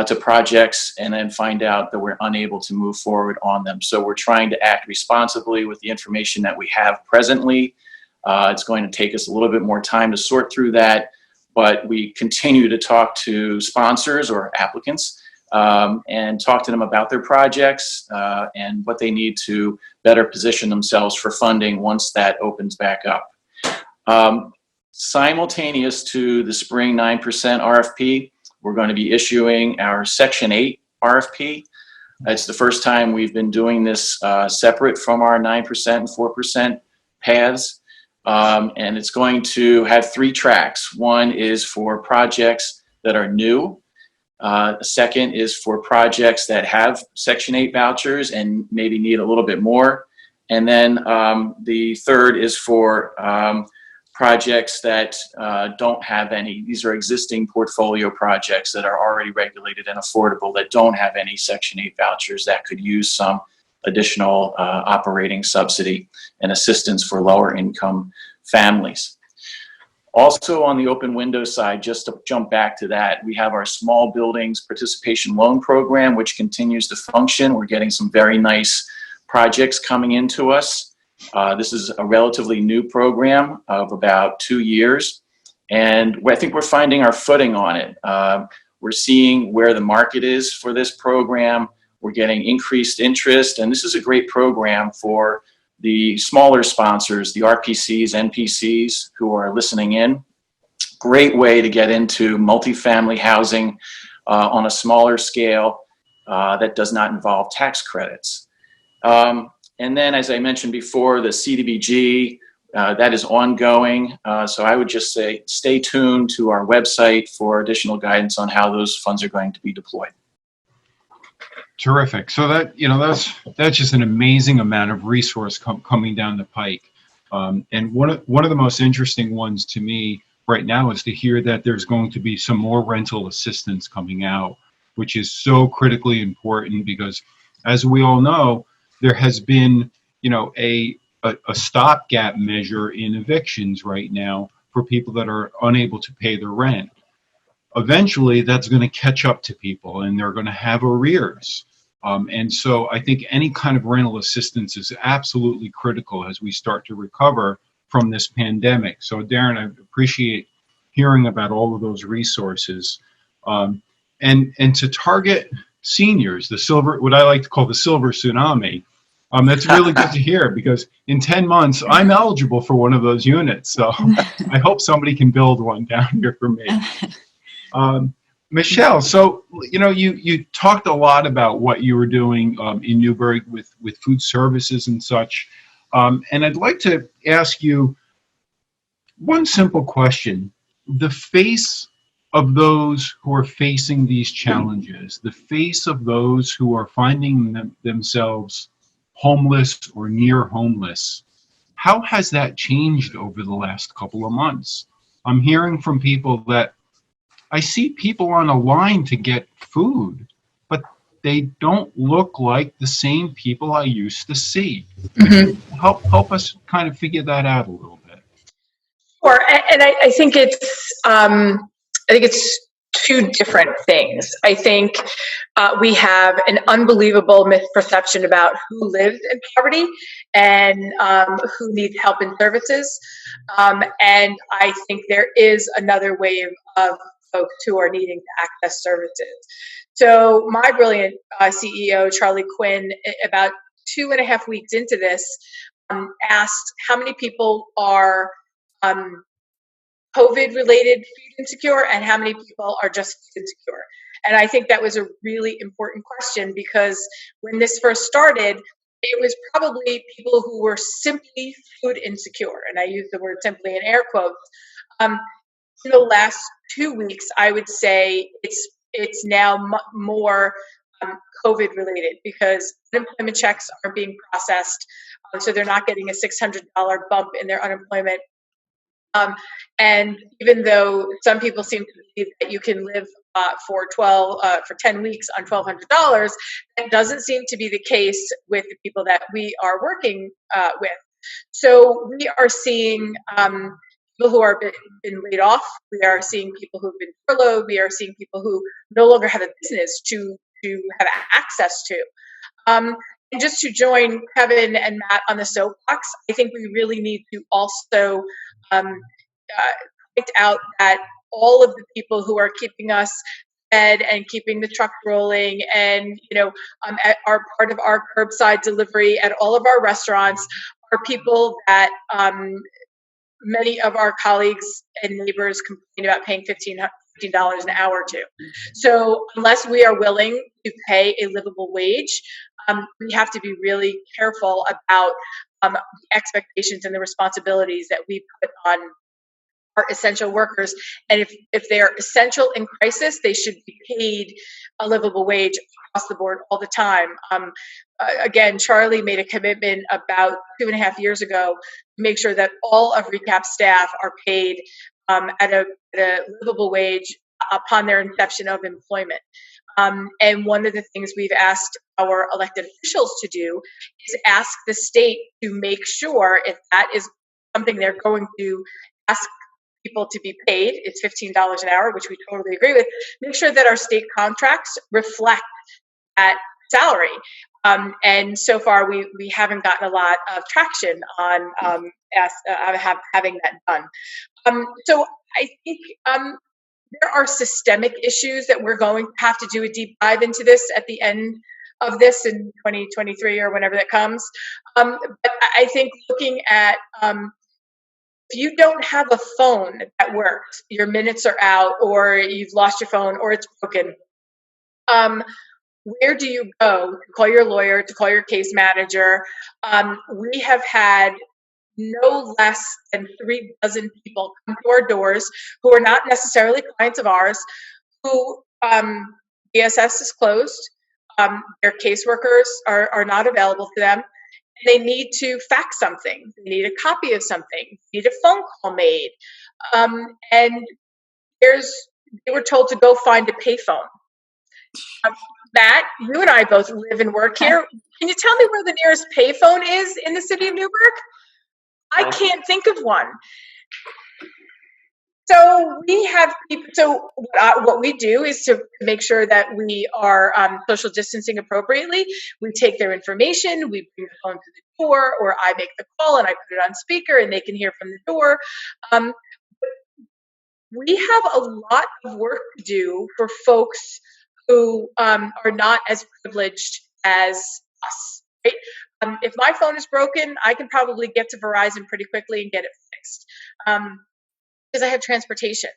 to projects and then find out that we're unable to move forward on them. So we're trying to act responsibly with the information that we have presently. It's going to take us a little bit more time to sort through that, but we continue to talk to sponsors or applicants and talk to them about their projects and what they need to better position themselves for funding once that opens back up. Simultaneous to the spring 9% RFP, we're going to be issuing our Section 8 RFP. It's the first time we've been doing this separate from our 9% and 4% paths. And it's going to have 3 tracks. One is for projects that are new. The second is for projects that have Section 8 vouchers and maybe need a little bit more. And then the third is for projects that don't have any. These are existing portfolio projects that are already regulated and affordable that don't have any Section 8 vouchers that could use some additional operating subsidy and assistance for lower income families. Also on the open window side, just to jump back to that, we have our small buildings participation loan program, which continues to function. We're getting some very nice projects coming into us. This is a relatively new program of about 2 years, and I think we're finding our footing on it. We're seeing where the market is for this program. We're getting increased interest, and this is a great program for the smaller sponsors, the RPCs, NPCs who are listening in. Great way to get into multifamily housing on a smaller scale that does not involve tax credits. And then, as I mentioned before, the CDBG, that is ongoing. So I would just say stay tuned to our website for additional guidance on how those funds are going to be deployed. Terrific. So that's just an amazing amount of resource coming down the pike. And one of the most interesting ones to me right now is to hear that there's going to be some more rental assistance coming out, which is so critically important because, as we all know, there has been a stopgap measure in evictions right now for people that are unable to pay their rent. Eventually, that's going to catch up to people, and they're going to have arrears. And so I think any kind of rental assistance is absolutely critical as we start to recover from this pandemic. So Darren, I appreciate hearing about all of those resources. And to target seniors, what I like to call the silver tsunami, that's really good to hear, because in 10 months, I'm eligible for one of those units. So I hope somebody can build one down here for me. Michele, so, you talked a lot about what you were doing in Newburgh with food services and such. And I'd like to ask you one simple question. The face of those who are facing these challenges, the face of those who are finding themselves homeless or near homeless, how has that changed over the last couple of months? I'm hearing from people that I see people on a line to get food, but they don't look like the same people I used to see. Help us kind of figure that out a little bit. Sure, and I think it's two different things. I think we have an unbelievable misperception about who lives in poverty and who needs help and services. And I think there is another wave of folks who are needing to access services. So my brilliant CEO, Charlie Quinn, about 2.5 weeks into this, asked how many people are COVID-related food insecure and how many people are just food insecure. And I think that was a really important question, because when this first started, it was probably people who were simply food insecure. And I use the word simply in air quotes. In the last 2 weeks, I would say it's now more COVID related, because unemployment checks are being processed. So they're not getting a $600 bump in their unemployment. And even though some people seem to believe that you can live for 10 weeks on $1,200, that doesn't seem to be the case with the people that we are working with. So we are seeing people who are been laid off. We are seeing people who've been furloughed. We are seeing people who no longer have a business to have access to. And just to join Kevin and Matt on the soapbox, I think we really need to also point out that all of the people who are keeping us fed and keeping the truck rolling and are part of our curbside delivery at all of our restaurants are people that many of our colleagues and neighbors complain about paying $15 an hour to. So unless we are willing to pay a livable wage, we have to be really careful about the expectations and the responsibilities that we put on our essential workers. And if they're essential in crisis, they should be paid a livable wage across the board all the time. Again, Charlie made a commitment about 2.5 years ago to make sure that all of RECAP staff are paid at a livable wage upon their inception of employment. And one of the things we've asked our elected officials to do is ask the state to make sure, if that is something they're going to ask people to be paid, it's $15 an hour, which we totally agree with, make sure that our state contracts reflect that salary. And so far, we haven't gotten a lot of traction on having that done. So I think there are systemic issues that we're going to have to do a deep dive into this at the end of this in 2023 or whenever that comes. But I think looking at if you don't have a phone that works, your minutes are out, or you've lost your phone, or it's broken, where do you go to call your lawyer, to call your case manager? We have had no less than 3 dozen people come to our doors who are not necessarily clients of ours, who DSS is closed, their caseworkers are not available to them. They need to fax something. They need a copy of something. They need a phone call made. And they were told to go find a payphone. Matt, you and I both live and work here. Can you tell me where the nearest payphone is in the city of Newburgh? I can't think of one. So we have people. So what we do is to make sure that we are social distancing appropriately. We take their information, we bring the phone to the door, or I make the call and I put it on speaker, and they can hear from the door. We have a lot of work to do for folks who are not as privileged as us. Right? If my phone is broken, I can probably get to Verizon pretty quickly and get it fixed. Because I have transportation.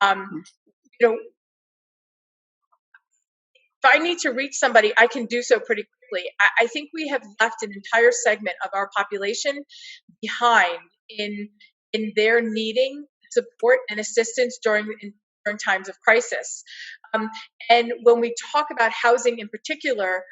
You know, if I need to reach somebody, I can do so pretty quickly. I think we have left an entire segment of our population behind in their needing support and assistance during times of crisis. And when we talk about housing in particular,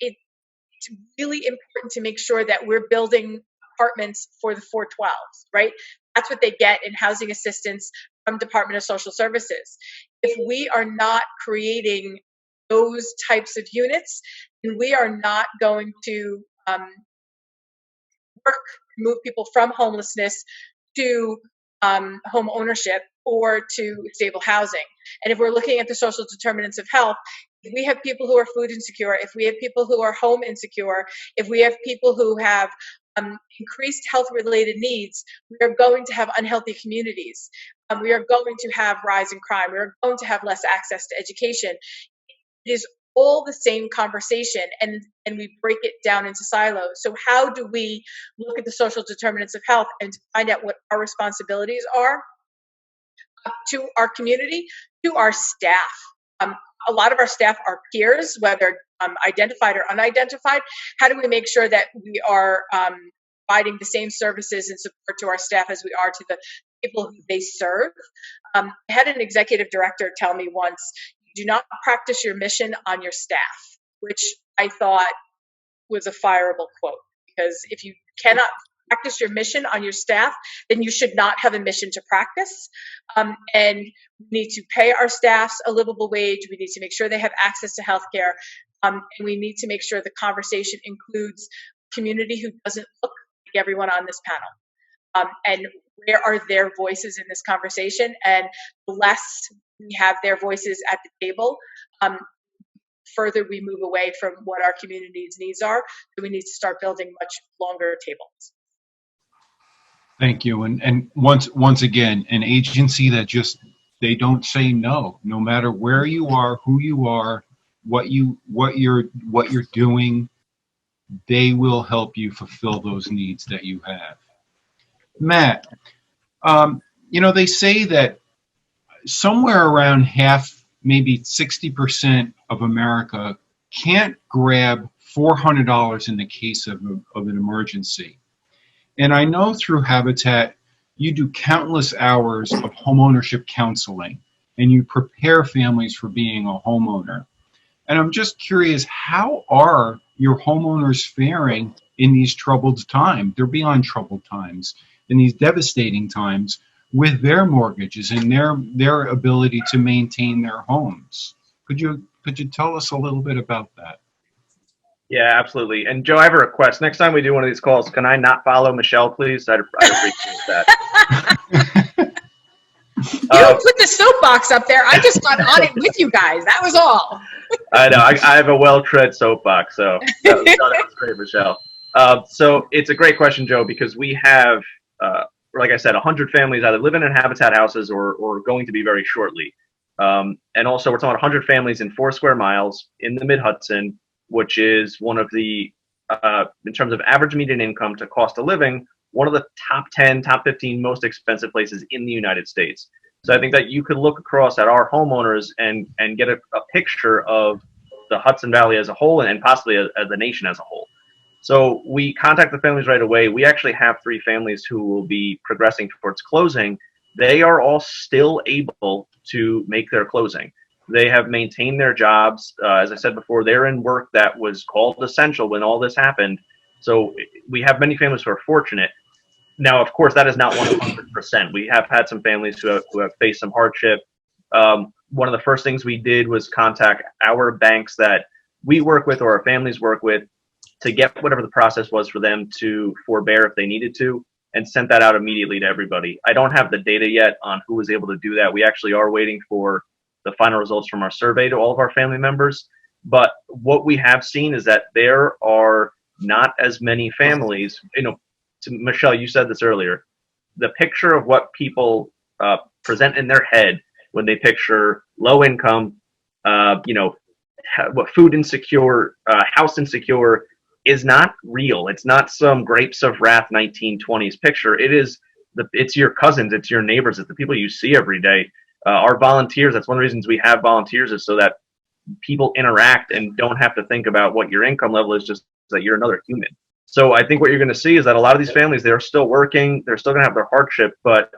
it's really important to make sure that we're building apartments for the 412s, right? That's what they get in housing assistance from Department of Social Services. If we are not creating those types of units, then we are not going to move people from homelessness to home ownership or to stable housing. And if we're looking at the social determinants of health, if we have people who are food insecure, if we have people who are home insecure, if we have people who have increased health-related needs, we are going to have unhealthy communities. We are going to have rise in crime. We are going to have less access to education. It is all the same conversation, and we break it down into silos. So how do we look at the social determinants of health and find out what our responsibilities are to our community, to our staff? A lot of our staff are peers, whether identified or unidentified. How do we make sure that we are providing the same services and support to our staff as we are to the people who they serve? I had an executive director tell me once, "You do not practice your mission on your staff," which I thought was a fireable quote, because if you cannot practice your mission on your staff, then you should not have a mission to practice. And we need to pay our staffs a livable wage. We need to make sure they have access to healthcare. And we need to make sure the conversation includes a community who doesn't look like everyone on this panel. And where are their voices in this conversation? And the less we have their voices at the table, further we move away from what our community's needs are. So we need to start building much longer tables. Thank you. And once again, an agency that just, they don't say no matter where you are, who you are, what you're doing, they will help you fulfill those needs that you have. Matt, they say that somewhere around half, maybe 60% of America can't grab $400 in the case of an emergency. And I know through Habitat, you do countless hours of homeownership counseling, and you prepare families for being a homeowner. And I'm just curious, how are your homeowners faring in these troubled times? They're beyond troubled times, in these devastating times, with their mortgages and their ability to maintain their homes. Could you tell us a little bit about that? Yeah, absolutely. And Joe, I have a request. Next time we do one of these calls, can I not follow Michelle, please? I'd appreciate that. You put the soapbox up there. I just got on it with you guys. That was all. I know. I have a well-tread soapbox, so that was great, Michelle. So it's a great question, Joe, because we have, like I said, 100 families either living in Habitat houses or going to be very shortly. And also, we're talking about 100 families in 4 square miles in the Mid-Hudson, which is one of the, in terms of average median income to cost of living, one of the top 10, top 15 most expensive places in the United States. So I think that you could look across at our homeowners and get a picture of the Hudson Valley as a whole and possibly as the nation as a whole. So we contact the families right away. We actually have 3 families who will be progressing towards closing. They are all still able to make their closing. They have maintained their jobs. As I said before, they're in work that was called essential when all this happened. So we have many families who are fortunate. Now, of course, that is not 100%. We have had some families who have faced some hardship. One of the first things we did was contact our banks that we work with or our families work with to get whatever the process was for them to forbear if they needed to. and sent that out immediately to everybody. I don't have the data yet on who was able to do that. We actually are waiting for the final results from our survey to all of our family members. But what we have seen is that there are not as many families, Michelle, you said this earlier, the picture of what people present in their head when they picture low income, what food insecure, house insecure is not real. It's not some Grapes of Wrath 1920s picture. It's your cousins, it's your neighbors, it's the people you see every day. Our volunteers, that's one of the reasons we have volunteers, is so that people interact and don't have to think about what your income level is, just that you're another human. So I think what you're going to see is that a lot of these families, they're still working, they're still going to have their hardship, but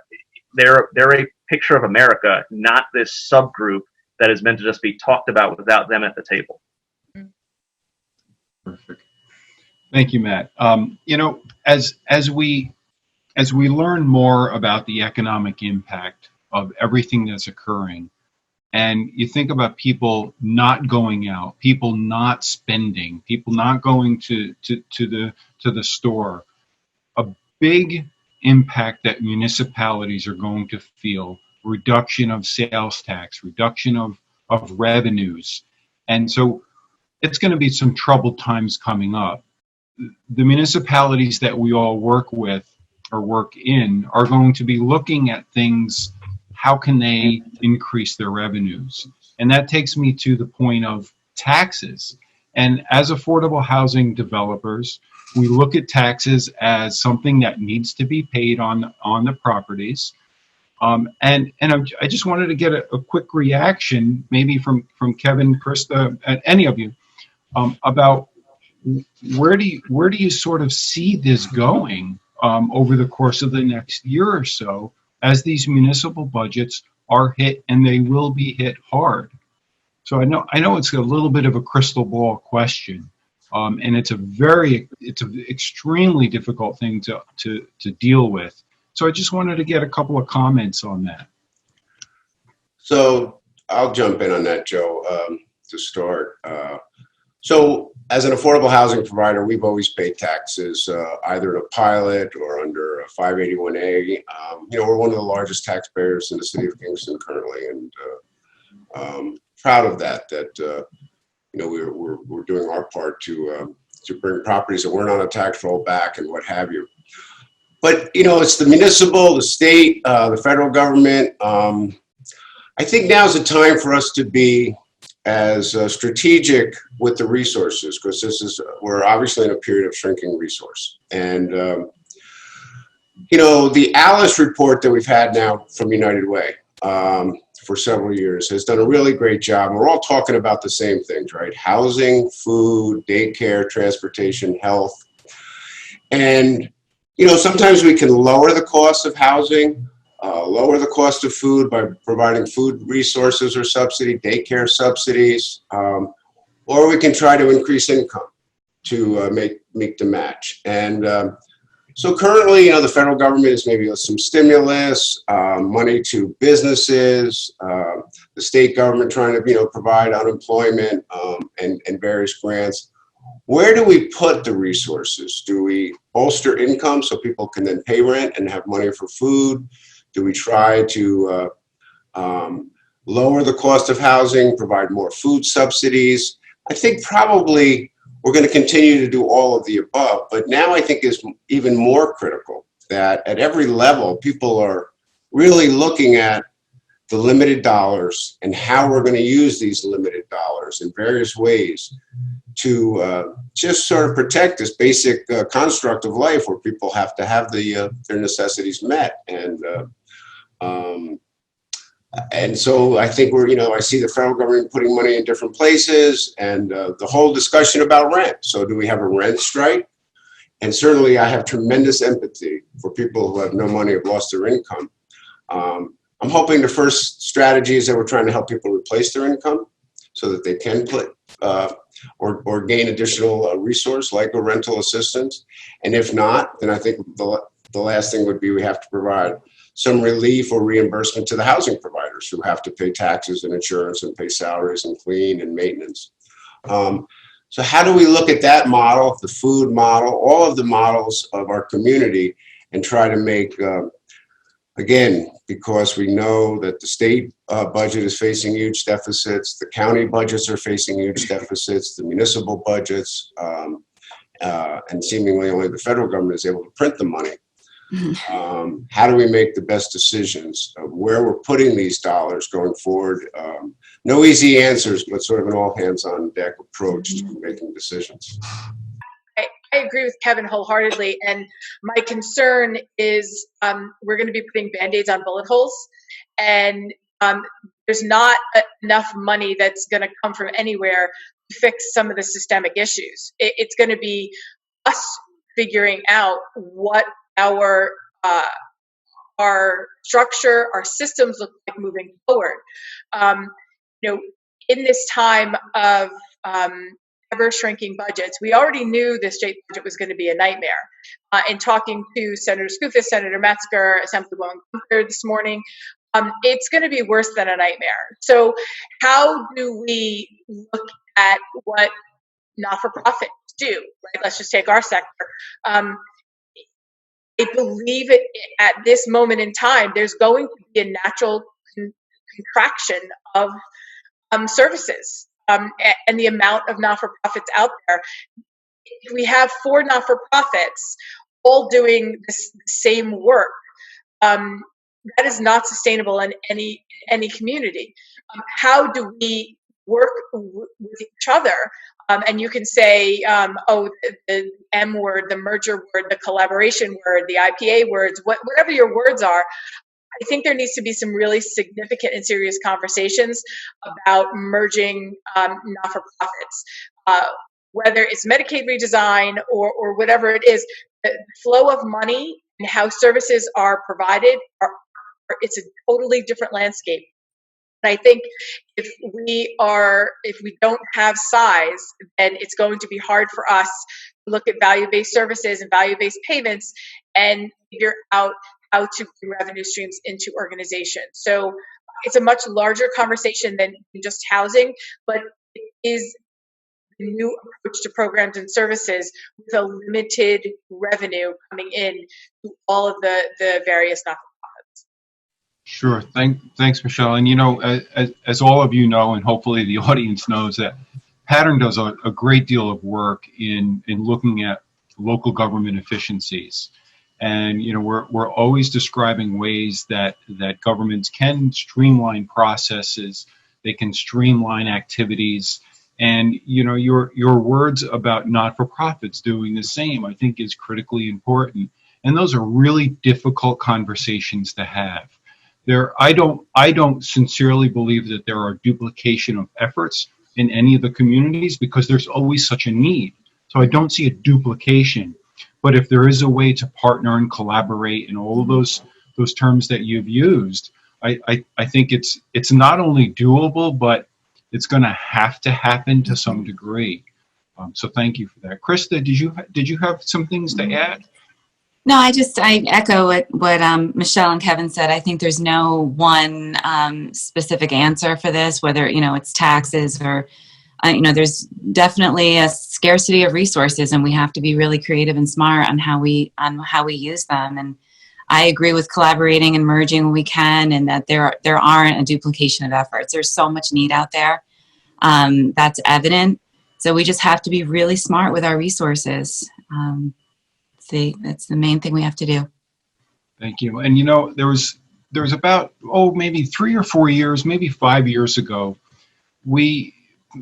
they're a picture of America, not this subgroup that is meant to just be talked about without them at the table. Perfect. Thank you, Matt. As we learn more about the economic impact of everything that's occurring, and you think about people not going out, people not spending, people not going to the store, a big impact that municipalities are going to feel, reduction of sales tax, reduction of revenues. And so it's going to be some troubled times coming up. The municipalities that we all work with or work in are going to be looking at things, how can they increase their revenues? And that takes me to the point of taxes. And as affordable housing developers, we look at taxes as something that needs to be paid on the properties. And I just wanted to get a quick reaction, maybe from Kevin, Christa, any of you, about where do you sort of see this going over the course of the next year or so, as these municipal budgets are hit, and they will be hit hard. So I know it's a little bit of a crystal ball question, and it's an extremely difficult thing to deal with. So I just wanted to get a couple of comments on that. So I'll jump in on that, Joe, to start. So as an affordable housing provider, we've always paid taxes, either to pilot or under 581A. We're one of the largest taxpayers in the city of Kingston currently, and proud of that we're doing our part to bring properties that weren't on a tax roll back and what have you. But, it's the municipal, the state, the federal government. I think now's the time for us to be as strategic with the resources, because we're obviously in a period of shrinking resource. And, the Alice report that we've had now from United Way for several years has done a really great job. We're all talking about the same things, right? Housing, food, daycare, transportation, health. And, sometimes we can lower the cost of housing, lower the cost of food by providing food resources or daycare subsidies, or we can try to increase income to make the match. And so currently, the federal government is maybe some stimulus, money to businesses, the state government trying to, provide unemployment and various grants. Where do we put the resources? Do we bolster income so people can then pay rent and have money for food? Do we try to lower the cost of housing, provide more food subsidies? I think probably we're going to continue to do all of the above, but now I think is even more critical that at every level, people are really looking at the limited dollars and how we're going to use these limited dollars in various ways to just sort of protect this basic construct of life where people have to have their necessities met. And so I think I see the federal government putting money in different places, and the whole discussion about rent. So do we have a rent strike? And certainly I have tremendous empathy for people who have no money, have lost their income. I'm hoping the first strategy is that we're trying to help people replace their income so that they can put or gain additional resource like a rental assistance. And if not, then I think the last thing would be we have to provide some relief or reimbursement to the housing providers who have to pay taxes and insurance and pay salaries and clean and maintenance. So how do we look at that model, the food model, all of the models of our community, and try to make, again, because we know that the state budget is facing huge deficits, the county budgets are facing huge deficits, the municipal budgets, and seemingly only the federal government is able to print the money. How do we make the best decisions of where we're putting these dollars going forward? No easy answers, but sort of an all hands on deck approach to making decisions. I agree with Kevin wholeheartedly. And my concern is we're going to be putting Band-Aids on bullet holes. And there's not enough money that's going to come from anywhere to fix some of the systemic issues. It's going to be us figuring out what our structure, our systems look like moving forward. In this time of ever shrinking budgets, we already knew the state budget was going to be a nightmare. In talking to Senator Skoufis, Senator Metzger, Assemblywoman Gunther this morning, it's going to be worse than a nightmare. So how do we look at what not-for-profits do? Right? Let's just take our sector. I believe at this moment in time, there's going to be a natural contraction of services and the amount of not-for-profits out there. If we have 4 not-for-profits all doing the same work, that is not sustainable in any community. How do we work with each other? And you can say, the M word, the merger word, the collaboration word, the IPA words, whatever your words are. I think there needs to be some really significant and serious conversations about merging not-for-profits, whether it's Medicaid redesign or whatever it is. The flow of money and how services are provided, it's a totally different landscape. And I think if we don't have size, then it's going to be hard for us to look at value-based services and value-based payments and figure out how to bring revenue streams into organizations. So it's a much larger conversation than just housing, but it is a new approach to programs and services with a limited revenue coming in to all of the various not-for-profits. Sure. Thanks, Michelle. And, as all of you know, and hopefully the audience knows, that Pattern does a great deal of work in looking at local government efficiencies. And, we're always describing ways that governments can streamline processes, they can streamline activities. And, your words about not-for-profits doing the same, I think, is critically important. And those are really difficult conversations to have. I don't sincerely believe that there are duplication of efforts in any of the communities, because there's always such a need. So I don't see a duplication. But if there is a way to partner and collaborate and all of those terms that you've used, I think it's not only doable, but it's going to have to happen to some degree. So thank you for that. Christa, did you have some things to add? No, I echo what Michelle and Kevin said. I think there's no one specific answer for this, whether, it's taxes or, there's definitely a scarcity of resources, and we have to be really creative and smart on how we use them. And I agree with collaborating and merging when we can, and that there aren't a duplication of efforts. There's so much need out there. That's evident. So we just have to be really smart with our resources. That's the main thing we have to do. Thank you. And there was about maybe 3 or 4 years, maybe 5 years ago, we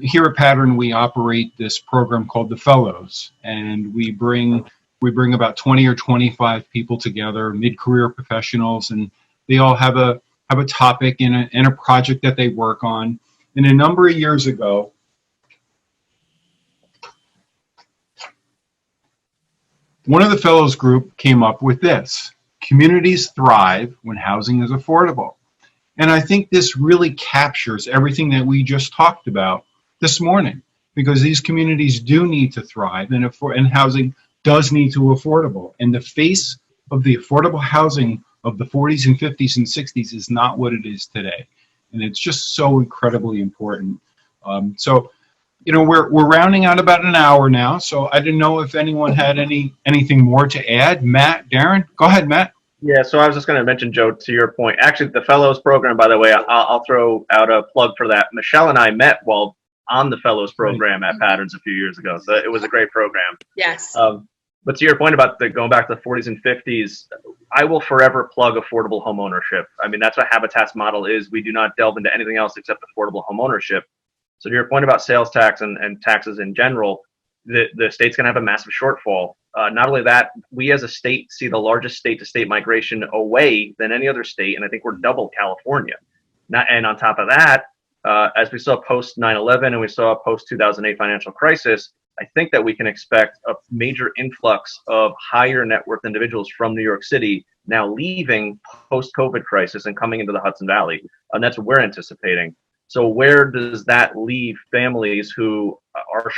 here at Pattern, we operate this program called the Fellows, and we bring about 20 or 25 people together, mid-career professionals, and they all have a topic and a project that they work on. And a number of years ago, one of the Fellows group came up with this: communities thrive when housing is affordable. And I think this really captures everything that we just talked about this morning, because these communities do need to thrive, and housing does need to be affordable. And the face of the affordable housing of the 40s and 50s and 60s is not what it is today. And it's just so incredibly important. So you know, we're rounding out about an hour now, so I didn't know if anyone had anything more to add. Matt, Darren, go ahead, Matt. Yeah, so I was just going to mention, Joe, to your point. Actually, the Fellows program, by the way, I'll throw out a plug for that. Michelle and I met while on the Fellows program at Patterns a few years ago, so it was a great program. Yes. But to your point about going back to the 40s and 50s, I will forever plug affordable home ownership. I mean, that's what Habitat's model is. We do not delve into anything else except affordable home ownership. So to your point about sales tax and taxes in general, the state's going to have a massive shortfall. Not only that, we as a state see the largest state-to-state migration away than any other state, and I think we're double California. And on top of that, as we saw post 9/11 and we saw post 2008 financial crisis, I think that we can expect a major influx of higher net worth individuals from New York City now leaving post-COVID crisis and coming into the Hudson Valley, and that's what we're anticipating. So where does that leave families who are,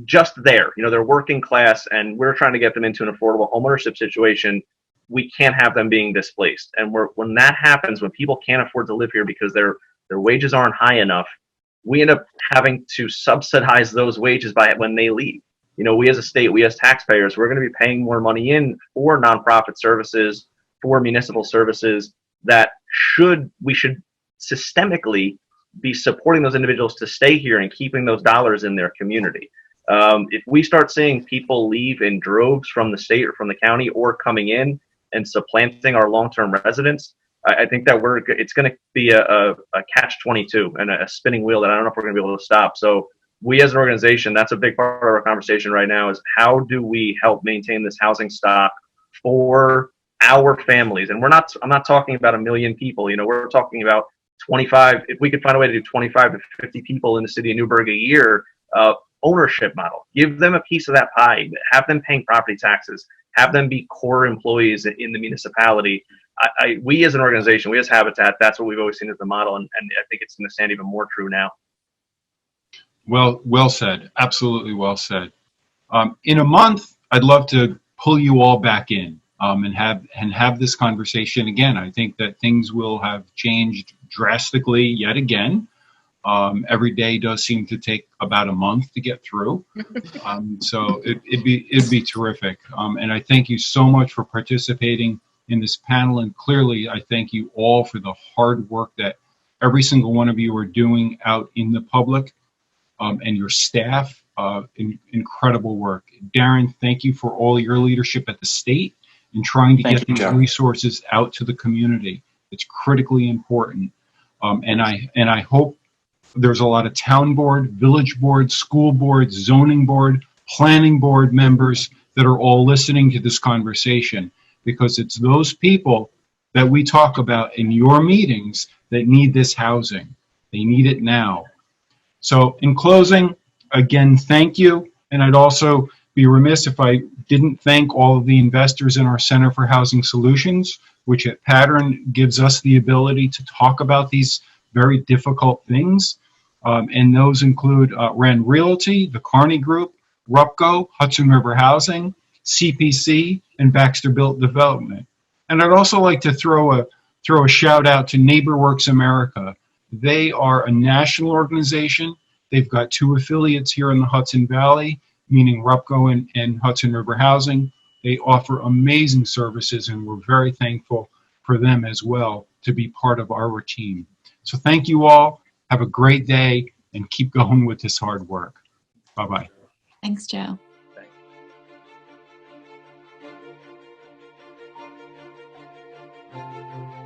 just there? They're working class, and we're trying to get them into an affordable homeownership situation. We can't have them being displaced. And when that happens, when people can't afford to live here because their wages aren't high enough, we end up having to subsidize those wages when they leave. We as a state, we as taxpayers, we're going to be paying more money in for nonprofit services, for municipal services that we should systemically be supporting those individuals to stay here and keeping those dollars in their community. If we start seeing people leave in droves from the state or from the county or coming in and supplanting our long-term residents, I think that it's going to be a catch-22 and a spinning wheel that I don't know if we're going to be able to stop. So we as an organization, that's a big part of our conversation right now, is how do we help maintain this housing stock for our families? And I'm not talking about 1 million people. We're talking about 25. If we could find a way to do 25 to 50 people in the city of Newburgh a year, ownership model, give them a piece of that pie, have them paying property taxes, have them be core employees in the municipality. We as an organization, we as Habitat, that's what we've always seen as the model, and I think it's going to stand even more true now. Well said. Absolutely well said. In a month, I'd love to pull you all back in and have this conversation again. I think that things will have changed drastically yet again. Every day does seem to take about a month to get through. So it'd be terrific. And I thank you so much for participating in this panel. And clearly, I thank you all for the hard work that every single one of you are doing out in the public, and your staff, incredible work. Darren, thank you for all your leadership at the state in trying to get these resources out to the community. It's critically important. And I hope there's a lot of town board, village board, school board, zoning board, planning board members that are all listening to this conversation, because it's those people that we talk about in your meetings that need this housing. They need it now. So in closing, again, thank you. And I'd also be remiss if I didn't thank all of the investors in our Center for Housing Solutions, which at Pattern gives us the ability to talk about these very difficult things. And those include Wren Realty, the Carney Group, RUPCO, Hudson River Housing, CPC, and Baxter Built Development. And I'd also like to throw a shout out to NeighborWorks America. They are a national organization. They've got 2 affiliates here in the Hudson Valley, meaning RUPCO and Hudson River Housing. They offer amazing services, and we're very thankful for them as well to be part of our team. So thank you all. Have a great day and keep going with this hard work. Bye-bye. Thanks, Joe. Thanks.